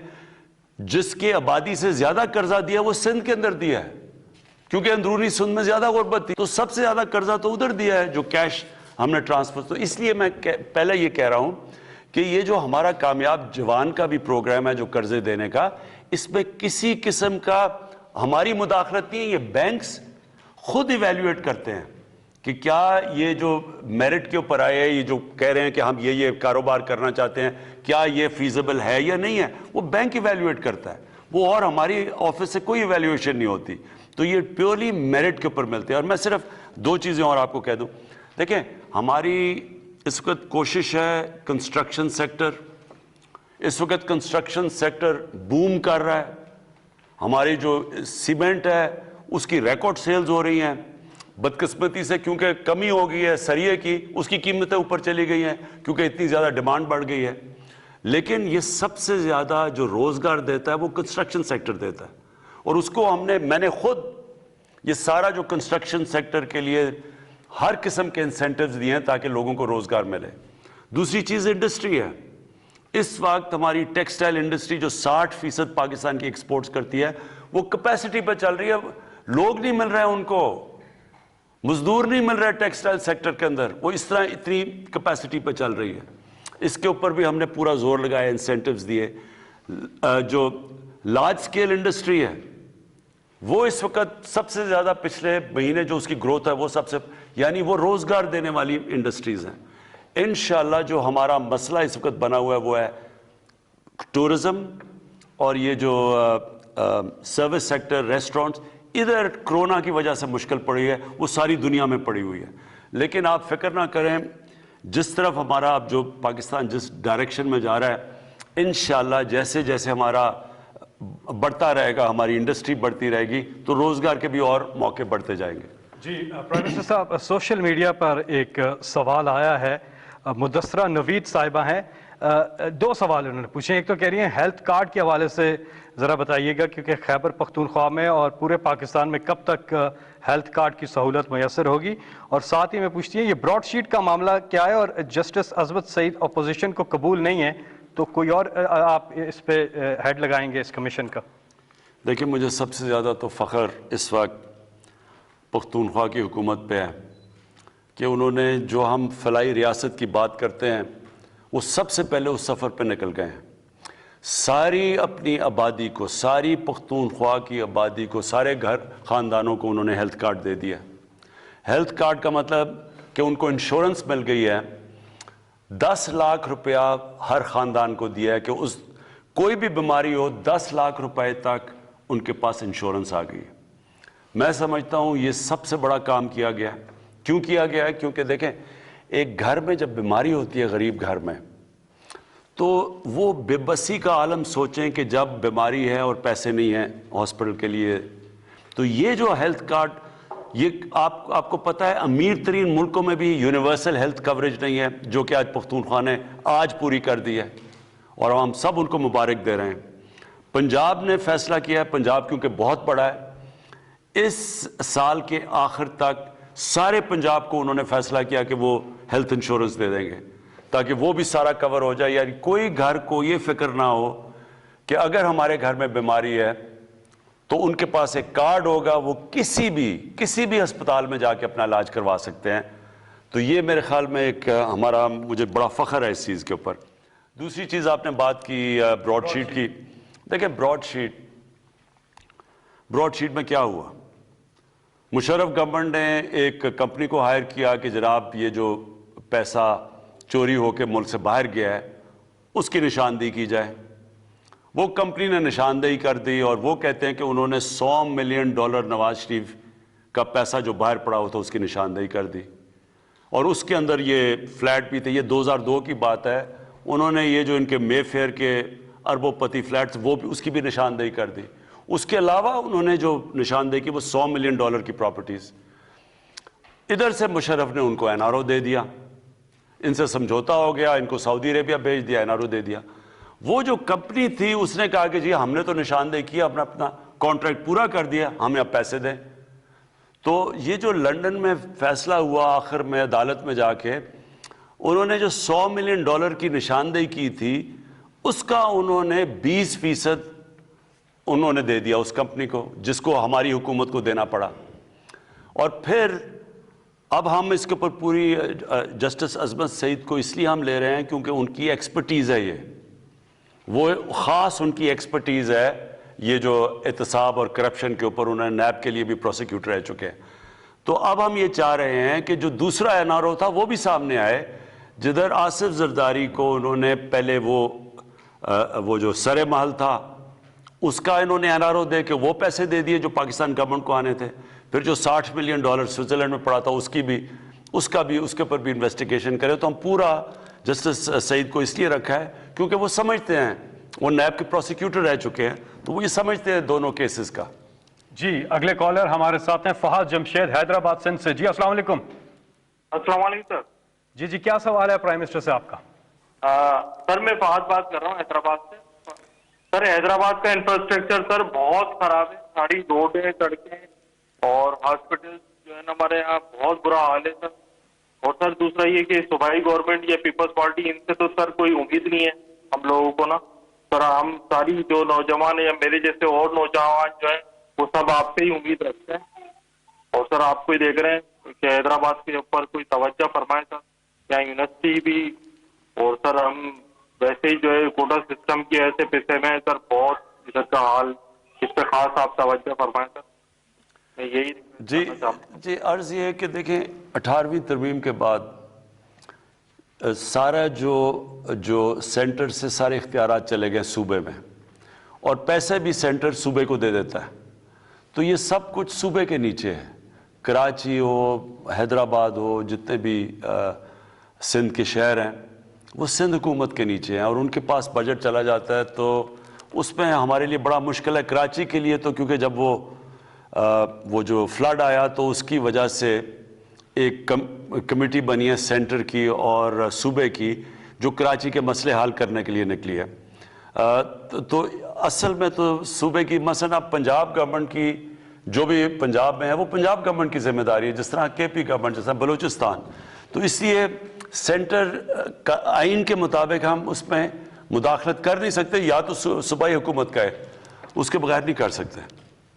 جس کی آبادی سے زیادہ قرضہ دیا وہ سندھ کے اندر دیا ہے، کیونکہ اندرونی سندھ میں زیادہ غربت تھی، تو سب سے زیادہ قرضہ تو ادھر دیا ہے جو کیش ہم نے ٹرانسفر۔ تو اس لیے میں پہلے یہ کہہ رہا ہوں کہ یہ جو ہمارا کامیاب جوان کا بھی پروگرام ہے جو قرضے دینے کا، اس میں کسی قسم کا ہماری مداخلت نہیں ہے، یہ بینکس خود ایویلویٹ کرتے ہیں کہ کیا یہ جو میرٹ کے اوپر آئے، یہ جو کہہ رہے ہیں کہ ہم یہ کاروبار کرنا چاہتے ہیں، کیا یہ فیزیبل ہے یا نہیں ہے، وہ بینک ایویلویٹ کرتا ہے، وہ اور ہماری آفس سے کوئی ایویلویشن نہیں ہوتی، تو یہ پیورلی میرٹ کے اوپر ملتے ہیں۔ اور میں صرف 2 چیزیں اور آپ کو کہہ دوں، دیکھیں ہماری اس وقت کوشش ہے کنسٹرکشن سیکٹر، اس وقت کنسٹرکشن سیکٹر بوم کر رہا ہے، ہماری جو سیمنٹ ہے اس کی ریکارڈ سیلز ہو رہی ہیں، بدقسمتی سے کیونکہ کمی ہو گئی ہے سریے کی، اس کی قیمتیں اوپر چلی گئی ہیں کیونکہ اتنی زیادہ ڈیمانڈ بڑھ گئی ہے، لیکن یہ سب سے زیادہ جو روزگار دیتا ہے وہ کنسٹرکشن سیکٹر دیتا ہے، اور اس کو میں نے خود یہ سارا جو کنسٹرکشن سیکٹر کے لیے ہر قسم کے انسینٹیوز دیے ہیں تاکہ لوگوں کو روزگار ملے۔ دوسری چیز انڈسٹری ہے، اس وقت ہماری ٹیکسٹائل انڈسٹری جو 60% پاکستان کی ایکسپورٹس کرتی ہے وہ کیپیسٹی پہ چل رہی ہے، لوگ نہیں مل رہے ہیں، ان کو مزدور نہیں مل رہے ٹیکسٹائل سیکٹر کے اندر، وہ اس طرح اتنی کیپیسٹی پہ چل رہی ہے۔ اس کے اوپر بھی ہم نے پورا زور لگایا، انسینٹیوز دیے۔ جو لارج سکیل انڈسٹری ہے وہ اس وقت سب سے زیادہ پچھلے مہینے جو اس کی گروتھ ہے وہ سب سے، یعنی وہ روزگار دینے والی انڈسٹریز ہیں۔ انشاءاللہ جو ہمارا مسئلہ اس وقت بنا ہوا ہے وہ ہے ٹورزم اور یہ جو سروس سیکٹر، ریسٹورنٹس، ادھر کرونا کی وجہ سے مشکل پڑی ہے، وہ ساری دنیا میں پڑی ہوئی ہے، لیکن آپ فکر نہ کریں، جس طرف ہمارا اب جو پاکستان جس ڈائریکشن میں جا رہا ہے، انشاءاللہ جیسے جیسے ہمارا بڑھتا رہے گا، ہماری انڈسٹری بڑھتی رہے گی تو روزگار کے بھی اور موقع بڑھتے جائیں گے۔ جی پرائم منسٹر صاحب، سوشل میڈیا پر ایک سوال آیا ہے، مدثرہ نوید صاحبہ ہیں، 2 سوال انہوں نے پوچھے۔ ایک تو کہہ رہی ہیں ہیلتھ کارڈ کے حوالے سے ذرا بتائیے گا، کیونکہ خیبر پختونخوا میں اور پورے پاکستان میں کب تک ہیلتھ کارڈ کی سہولت میسر ہوگی، اور ساتھ ہی میں پوچھتی ہیں یہ براڈ شیٹ کا معاملہ کیا ہے، اور جسٹس عصمت سعید اپوزیشن کو قبول نہیں ہے تو کوئی اور آپ اس پہ ہیڈ لگائیں گے اس کمیشن کا؟ دیکھیں مجھے سب سے زیادہ تو فخر اس وقت پختونخوا کی حکومت پہ ہے کہ انہوں نے جو ہم فلاحی ریاست کی بات کرتے ہیں وہ سب سے پہلے اس سفر پہ نکل گئے ہیں، ساری اپنی آبادی کو، ساری پختونخوا کی آبادی کو، سارے گھر خاندانوں کو انہوں نے ہیلتھ کارڈ دے دیا۔ ہیلتھ کارڈ کا مطلب کہ ان کو انشورنس مل گئی ہے، 10 لاکھ روپیہ ہر خاندان کو دیا ہے کہ کوئی بھی بیماری ہو 10 لاکھ روپے تک ان کے پاس انشورنس آ گئی ہے۔ میں سمجھتا ہوں یہ سب سے بڑا کام کیا گیا ہے۔ کیوں کیا گیا ہے؟ کیونکہ دیکھیں ایک گھر میں جب بیماری ہوتی ہے، غریب گھر میں، تو وہ بے بسی کا عالم سوچیں کہ جب بیماری ہے اور پیسے نہیں ہیں ہاسپٹل کے لیے. تو یہ جو ہیلتھ کارڈ، یہ آپ کو پتہ ہے امیر ترین ملکوں میں بھی یونیورسل ہیلتھ کوریج نہیں ہے، جو کہ آج پختونخوا نے آج پوری کر دی ہے، اور ہم سب ان کو مبارک دے رہے ہیں. پنجاب نے فیصلہ کیا ہے، پنجاب کیونکہ بہت بڑا ہے، اس سال کے آخر تک سارے پنجاب کو انہوں نے فیصلہ کیا کہ وہ ہیلتھ انشورنس دے دیں گے تاکہ وہ بھی سارا کور ہو جائے. یعنی کوئی گھر کو یہ فکر نہ ہو کہ اگر ہمارے گھر میں بیماری ہے تو ان کے پاس ایک کارڈ ہوگا، وہ کسی بھی ہسپتال میں جا کے اپنا علاج کروا سکتے ہیں. تو یہ میرے خیال میں ایک مجھے بڑا فخر ہے اس چیز کے اوپر. دوسری چیز آپ نے بات کی براڈ شیٹ کی. دیکھیں براڈ شیٹ میں کیا ہوا، مشرف گورنمنٹ نے ایک کمپنی کو ہائر کیا کہ جناب یہ جو پیسہ چوری ہو کے ملک سے باہر گیا ہے اس کی نشاندہی کی جائے. وہ کمپنی نے نشاندہی کر دی اور وہ کہتے ہیں کہ انہوں نے $100 ملین نواز شریف کا پیسہ جو باہر پڑا ہوا تھا اس کی نشاندہی کر دی. اور اس کے اندر یہ فلیٹ بھی تھے، یہ 2002 کی بات ہے. انہوں نے یہ جو ان کے مے فیئر کے اربوں پتی فلیٹس وہ بھی اس کی بھی نشاندہی کر دی. اس کے علاوہ انہوں نے جو نشاندہی کی وہ $100 ملین کی پراپرٹیز. ادھر سے مشرف نے ان کو NRO دے دیا، ان سے سمجھوتا ہو گیا، ان کو سعودی عربیہ بھیج دیا، NRO دے دیا. وہ جو کمپنی تھی اس نے کہا کہ جی ہم نے تو نشاندہی کیا، اپنا کانٹریکٹ پورا کر دیا، ہمیں اب پیسے دیں. تو یہ جو لنڈن میں فیصلہ ہوا آخر میں عدالت میں جا کے، انہوں نے جو $100 ملین کی نشاندہی کی تھی اس کا انہوں نے 20% انہوں نے دے دیا اس کمپنی کو، جس کو ہماری حکومت کو دینا پڑا. اور پھر اب ہم اس کے اوپر پوری جسٹس عظمت سعید کو اس لیے ہم لے رہے ہیں کیونکہ ان کی ایکسپرٹیز ہے، وہ خاص ان کی ایکسپرٹیز ہے یہ جو احتساب اور کرپشن کے اوپر. انہوں نے نیب کے لیے بھی پروسیکیوٹر رہ چکے ہیں. تو اب ہم یہ چاہ رہے ہیں کہ جو دوسرا NRO تھا وہ بھی سامنے آئے، جدھر آصف زرداری کو انہوں نے پہلے وہ جو سر محل تھا اس کا انہوں نے NRO دے کے وہ پیسے دے دیے جو پاکستان گورنمنٹ کو آنے تھے. پھر جو $60 ملین سوئٹزرلینڈ میں پڑا تھا اس کے اوپر بھی انویسٹیگیشن کرے. تو ہم پورا جسٹس سعید کو اس لیے رکھا ہے کیونکہ وہ سمجھتے ہیں، وہ نیب کے پروسیکیوٹر رہ چکے ہیں، تو وہ یہ سمجھتے ہیں دونوں کیسز کا. جی اگلے کالر ہمارے ساتھ ہیں فہد جمشید حیدرآباد سندھ سے. جی السلام علیکم. السلام علیکم سر. جی کیا سوال ہے پرائم منسٹر سے آپ کا؟ سر میں فہد بات کر رہا ہوں حیدرآباد سے. سر حیدرآباد کا انفراسٹرکچر سر بہت خراب ہے، ساری روڈیں سڑکیں اور ہاسپٹل جو ہے نا ہمارے یہاں بہت برا حال ہے سر. اور سر دوسرا یہ کہ صوبائی گورنمنٹ یا پیپلز پارٹی ان سے تو سر کوئی امید نہیں ہے ہم لوگوں کو نا سر. ہم ساری جو نوجوان ہیں یا میرے جیسے اور نوجوان جو ہیں وہ سب آپ سے ہی امید رکھتے ہیں. اور سر آپ کو ہی دیکھ رہے ہیں کہ حیدرآباد کے اوپر کوئی توجہ فرمائے سر، یا یونیورسٹی بھی. اور سر ہم ویسے ہی جو ہے کوٹا سسٹم کی ایسے پیسے میں سر بہت ادھر کا حال، اس پہ خاص آپ توجہ فرمائیں سر. میں یہی جی عرض یہ ہے کہ دیکھیں 18ویں ترمیم کے بعد سارا جو سینٹر سے سارے اختیارات چلے گئے صوبے میں، اور پیسے بھی سینٹر صوبے کو دے دیتا ہے. تو یہ سب کچھ صوبے کے نیچے ہے. کراچی ہو، حیدرآباد ہو، جتنے بھی سندھ کے شہر ہیں وہ سندھ حکومت کے نیچے ہیں، اور ان کے پاس بجٹ چلا جاتا ہے تو اس میں ہمارے لیے بڑا مشکل ہے. کراچی کے لیے تو کیونکہ جب وہ جو فلڈ آیا تو اس کی وجہ سے ایک کمیٹی بنی ہے سینٹر کی اور صوبے کی جو کراچی کے مسئلے حل کرنے کے لیے نکلی ہے. تو اصل میں تو صوبے کی مثلا پنجاب گورنمنٹ کی جو بھی پنجاب میں ہے وہ پنجاب گورنمنٹ کی ذمہ داری ہے، جس طرح KP گورنمنٹ، جس طرح بلوچستان. تو اس لیے سینٹر کا آئین کے مطابق ہم اس میں مداخلت کر نہیں سکتے، یا تو صوبائی حکومت کا ہے، اس کے بغیر نہیں کر سکتے.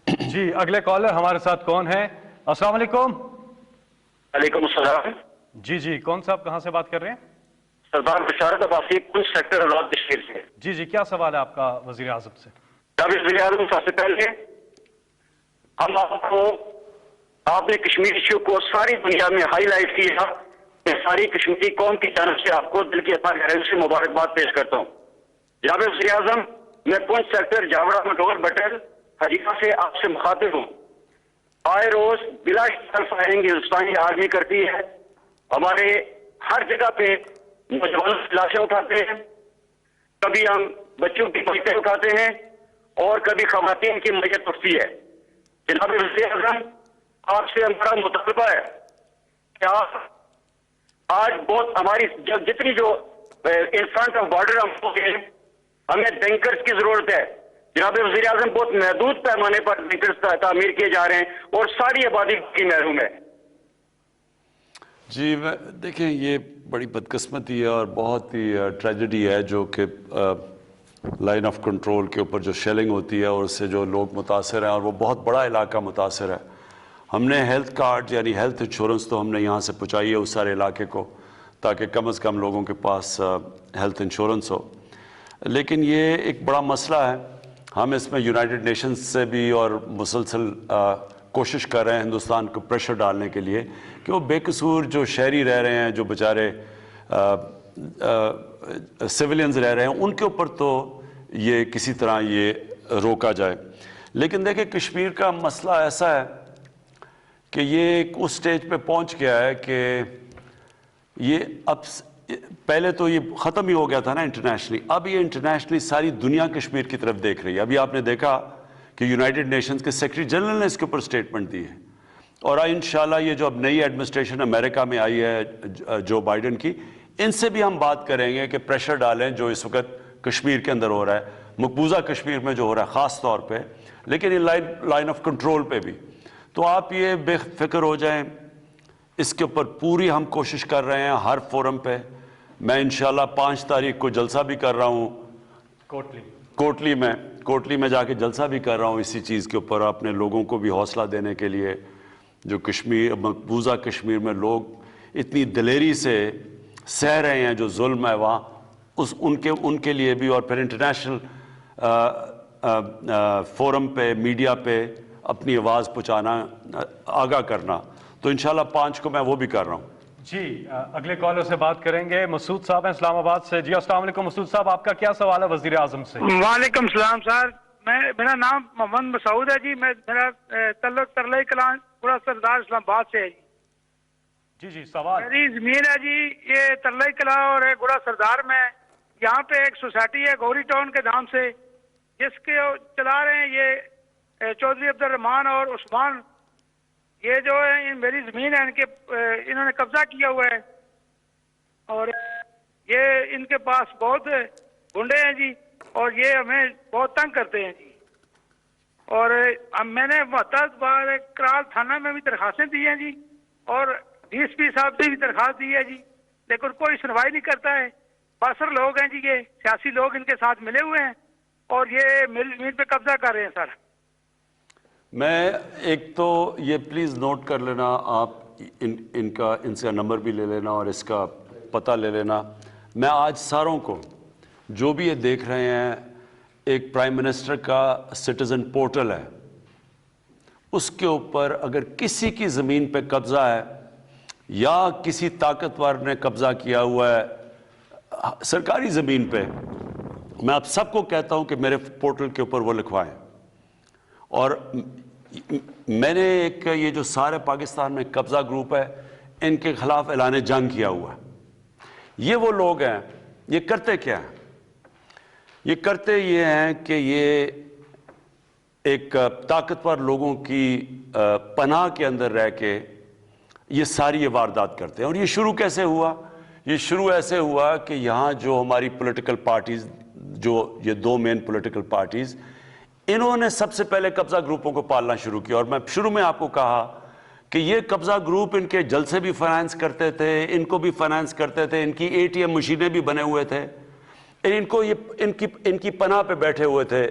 جی اگلے کالر ہمارے ساتھ کون ہے؟ السلام علیکم. وعلیکم السلام. جی کون صاحب کہاں سے بات کر رہے ہیں؟ سردار بشارت عباسی، کچھ سیکٹر آزاد کشمیر سے. جی کیا سوال ہے آپ کا وزیر اعظم سے؟ جناب وزیر اعظم سب سے پہلے ہم آپ نے کشمیر ایشو کو ساری دنیا میں ہائی لائٹ کیا. میں ساری کشمیری قوم کی جانب سے آپ کو دل کی گہرائی سے مبارکباد پیش کرتا ہوں. جناب وزیر اعظم، میں پونچھ سیکٹر جاوڑا مٹور بٹل ہریرا سے آپ سے مخاطب ہوں. آئے روز بلا فائرنگ ہندوستانی آرمی کرتی ہے. ہمارے ہر جگہ پہ نوجوان لاشیں اٹھاتے ہیں. کبھی ہم بچوں کی میتیں اٹھاتے ہیں اور کبھی خواتین کی میت اٹھتی ہے. جناب وزیر اعظم آپ سے ہمارا مطالبہ ہے کہ آپ آج بہت ہماری جتنی جو ان فرنٹ آف بارڈر ہم ہو گئے ہمیں بینکرز کی ضرورت ہے. جناب وزیر اعظم بہت محدود پیمانے پر بینکرز تعمیر کیے جا رہے ہیں اور ساری آبادی کی محروم ہے. جی دیکھیں یہ بڑی بدقسمتی ہے اور بہت ہی ٹریجڈی ہے جو کہ لائن آف کنٹرول کے اوپر جو شیلنگ ہوتی ہے اور اس سے جو لوگ متاثر ہیں اور وہ بہت بڑا علاقہ متاثر ہے. ہم نے ہیلتھ کارڈ یعنی ہیلتھ انشورنس تو ہم نے یہاں سے پہنچائی ہے اس سارے علاقے کو تاکہ کم از کم لوگوں کے پاس ہیلتھ انشورنس ہو. لیکن یہ ایک بڑا مسئلہ ہے. ہم اس میں یونائٹڈ نیشنز سے بھی اور مسلسل کوشش کر رہے ہیں ہندوستان کو پریشر ڈالنے کے لیے کہ وہ بے قصور جو شہری رہ رہے ہیں جو بیچارے سیولینز رہ رہے ہیں ان کے اوپر تو یہ کسی طرح یہ روکا جائے. لیکن دیکھیں کشمیر کا مسئلہ ایسا ہے کہ یہ ایک اس سٹیج پہ پہنچ گیا ہے کہ یہ اب پہلے تو یہ ختم ہی ہو گیا تھا نا انٹرنیشنلی. اب یہ انٹرنیشنلی ساری دنیا کشمیر کی طرف دیکھ رہی ہے. ابھی آپ نے دیکھا کہ یونائٹڈ نیشنز کے سیکرٹری جنرل نے اس کے اوپر سٹیٹمنٹ دی ہے اور انشاءاللہ یہ جو اب نئی ایڈمنسٹریشن امریکہ میں آئی ہے جو بائیڈن کی ان سے بھی ہم بات کریں گے کہ پریشر ڈالیں جو اس وقت کشمیر کے اندر ہو رہا ہے مقبوضہ کشمیر میں جو ہو رہا ہے خاص طور پہ لیکن ان لائن آف کنٹرول پہ بھی. تو آپ یہ بے فکر ہو جائیں اس کے اوپر پوری ہم کوشش کر رہے ہیں ہر فورم پہ. میں انشاءاللہ 5 تاریخ کو جلسہ بھی کر رہا ہوں کوٹلی میں جا کے جلسہ بھی کر رہا ہوں اسی چیز کے اوپر اپنے لوگوں کو بھی حوصلہ دینے کے لیے جو کشمیر مقبوضہ کشمیر میں لوگ اتنی دلیری سے سہ رہے ہیں جو ظلم ہے وہاں ان کے لیے بھی اور پھر انٹرنیشنل فورم پہ میڈیا پہ اپنی آواز پہنچانا آگاہ کرنا. تو انشاءاللہ 5 کو میں وہ بھی کر رہا ہوں. جی اگلے کالر سے بات کریں گے. مسعود صاحب ہیں اسلام آباد سے. جی السلام علیکم مسعود صاحب, آپ کا کیا سوال ہے وزیر اعظم سے؟ وعلیکم السلام سر, میرا نام محمد مسعود ہے جی. میرا تعلق ترلئی کلاں گڑا سردار اسلام آباد سے ہے جی. جی سوال. میری زمین ہے جی یہ ترلئی کلاں اور گڑا سردار میں. یہاں پہ ایک سوسائٹی ہے گوری ٹاؤن کے نام سے جس کے چلا رہے ہیں یہ چودھری عبد الرحمان اور عثمان. یہ جو ہے میری زمین ہے انہوں نے قبضہ کیا ہوا ہے اور یہ ان کے پاس بہت گنڈے ہیں جی اور یہ ہمیں بہت تنگ کرتے ہیں جی. اور میں نے محتاط بار کرال تھانہ میں بھی درخواستیں دی ہیں جی اور ڈی ایس پی صاحب سے بھی درخواست دی ہے جی لیکن کوئی سنوائی نہیں کرتا ہے. باثر لوگ ہیں جی, یہ سیاسی لوگ ان کے ساتھ ملے ہوئے ہیں اور یہ میری زمین پہ قبضہ کر رہے ہیں سر. میں ایک تو یہ پلیز نوٹ کر لینا آپ ان سے نمبر بھی لے لینا اور اس کا پتہ لے لینا. میں آج ساروں کو جو بھی یہ دیکھ رہے ہیں ایک پرائم منسٹر کا سٹیزن پورٹل ہے اس کے اوپر اگر کسی کی زمین پہ قبضہ ہے یا کسی طاقتور نے قبضہ کیا ہوا ہے سرکاری زمین پہ میں آپ سب کو کہتا ہوں کہ میرے پورٹل کے اوپر وہ لکھوائیں. اور میں نے ایک یہ جو سارے پاکستان میں قبضہ گروپ ہے ان کے خلاف اعلان جنگ کیا ہوا ہے. یہ وہ لوگ ہیں, یہ کرتے کیا ہیں؟ یہ کرتے یہ ہیں کہ یہ ایک طاقتور لوگوں کی پناہ کے اندر رہ کے یہ ساری یہ واردات کرتے ہیں. اور یہ شروع کیسے ہوا؟ یہ شروع ایسے ہوا کہ یہاں جو ہماری پولیٹیکل پارٹیز جو یہ 2 مین پولیٹیکل پارٹیز انہوں نے سب سے پہلے قبضہ گروپوں کو پالنا شروع کیا. اور میں شروع میں آپ کو کہا کہ یہ قبضہ گروپ ان کے جلسے بھی فائنانس کرتے تھے, ان کو بھی فائنانس کرتے تھے, ان کی ATM مشینیں بھی بنے ہوئے تھے, ان کی پناہ پہ بیٹھے ہوئے تھے.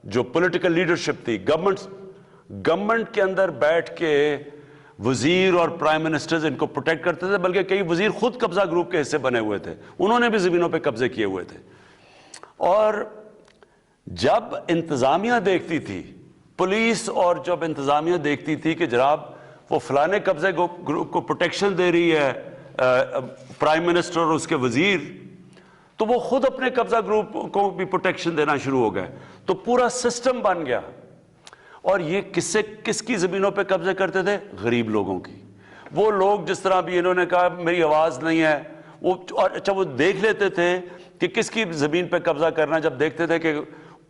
جو پولیٹیکل لیڈرشپ تھی گورنمنٹ کے اندر بیٹھ کے وزیر اور پرائم منسٹرز ان کو پروٹیکٹ کرتے تھے, بلکہ کئی وزیر خود قبضہ گروپ کے حصے بنے ہوئے تھے, انہوں نے بھی زمینوں پہ قبضے کیے ہوئے تھے. اور جب انتظامیہ دیکھتی تھی پولیس اور جب انتظامیہ دیکھتی تھی کہ جناب وہ فلانے قبضے گروپ کو پروٹیکشن دے رہی ہے پرائم منسٹر اور اس کے وزیر, تو وہ خود اپنے قبضہ گروپ کو بھی پروٹیکشن دینا شروع ہو گئے. تو پورا سسٹم بن گیا. اور یہ کس کی زمینوں پہ قبضے کرتے تھے؟ غریب لوگوں کی. وہ لوگ جس طرح بھی انہوں نے کہا میری آواز نہیں ہے, وہ اچھا وہ دیکھ لیتے تھے کہ کس کی زمین پہ قبضہ کرنا، جب دیکھتے تھے کہ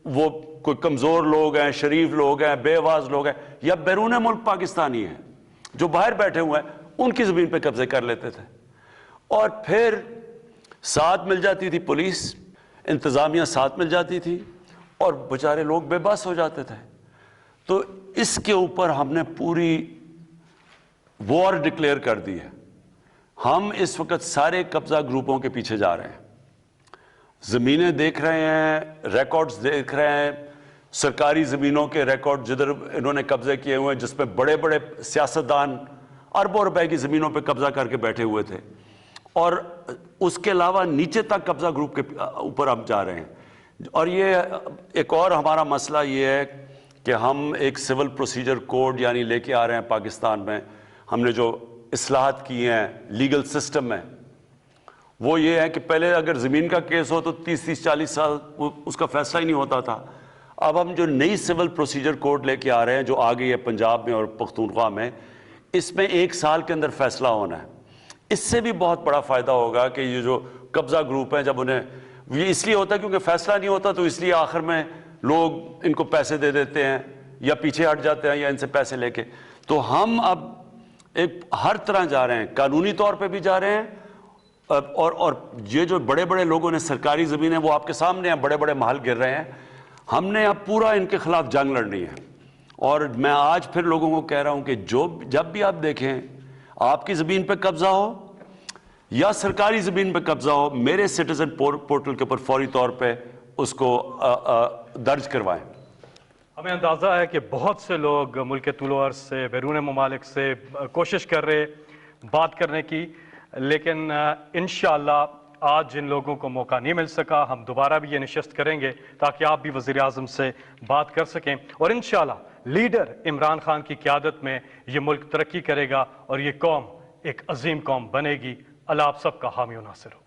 وہ کوئی کمزور لوگ ہیں، شریف لوگ ہیں، بے آواز لوگ ہیں یا بیرون ملک پاکستانی ہیں جو باہر بیٹھے ہوئے ہیں، ان کی زمین پہ قبضے کر لیتے تھے. اور پھر ساتھ مل جاتی تھی پولیس، انتظامیہ ساتھ مل جاتی تھی اور بیچارے لوگ بے بس ہو جاتے تھے. تو اس کے اوپر ہم نے پوری وار ڈکلیئر کر دی ہے. ہم اس وقت سارے قبضہ گروپوں کے پیچھے جا رہے ہیں، زمینیں دیکھ رہے ہیں، ریکارڈز دیکھ رہے ہیں، سرکاری زمینوں کے ریکارڈ جدھر انہوں نے قبضے کیے ہوئے ہیں، جس پہ بڑے بڑے سیاستدان اربوں روپے کی زمینوں پہ قبضہ کر کے بیٹھے ہوئے تھے. اور اس کے علاوہ نیچے تک قبضہ گروپ کے اوپر ہم جا رہے ہیں. اور یہ ایک اور ہمارا مسئلہ یہ ہے کہ ہم ایک سول پروسیجر کوڈ یعنی لے کے آ رہے ہیں پاکستان میں. ہم نے جو اصلاحات کی ہیں لیگل سسٹم میں، وہ یہ ہے کہ پہلے اگر زمین کا کیس ہو تو 30-40 سال اس کا فیصلہ ہی نہیں ہوتا تھا. اب ہم جو نئی سول پروسیجر کوڈ لے کے آ رہے ہیں جو آ گئی ہے پنجاب میں اور پختونخوا میں، اس میں 1 سال کے اندر فیصلہ ہونا ہے. اس سے بھی بہت بڑا فائدہ ہوگا کہ یہ جو قبضہ گروپ ہیں، جب انہیں یہ اس لیے ہوتا ہے کیونکہ فیصلہ نہیں ہوتا تو اس لیے آخر میں لوگ ان کو پیسے دے دیتے ہیں یا پیچھے ہٹ جاتے ہیں یا ان سے پیسے لے کے. تو ہم اب ایک ہر طرح جا رہے ہیں، قانونی طور پہ بھی جا رہے ہیں، اور یہ جو بڑے بڑے لوگوں نے سرکاری زمینیں وہ آپ کے سامنے ہیں، بڑے بڑے محل گر رہے ہیں. ہم نے اب پورا ان کے خلاف جنگ لڑنی ہے. اور میں آج پھر لوگوں کو کہہ رہا ہوں کہ جب بھی آپ دیکھیں آپ کی زمین پہ قبضہ ہو یا سرکاری زمین پہ قبضہ ہو، میرے سٹیزن پورٹل کے اوپر فوری طور پہ اس کو درج کروائیں. ہمیں اندازہ ہے کہ بہت سے لوگ ملک طول و عرض سے، بیرون ممالک سے کوشش کر رہے بات کرنے کی، لیکن انشاءاللہ آج جن لوگوں کو موقع نہیں مل سکا، ہم دوبارہ بھی یہ نشست کریں گے تاکہ آپ بھی وزیر اعظم سے بات کر سکیں. اور انشاءاللہ لیڈر عمران خان کی قیادت میں یہ ملک ترقی کرے گا اور یہ قوم ایک عظیم قوم بنے گی. اللہ آپ سب کا حامی و ناصر ہو.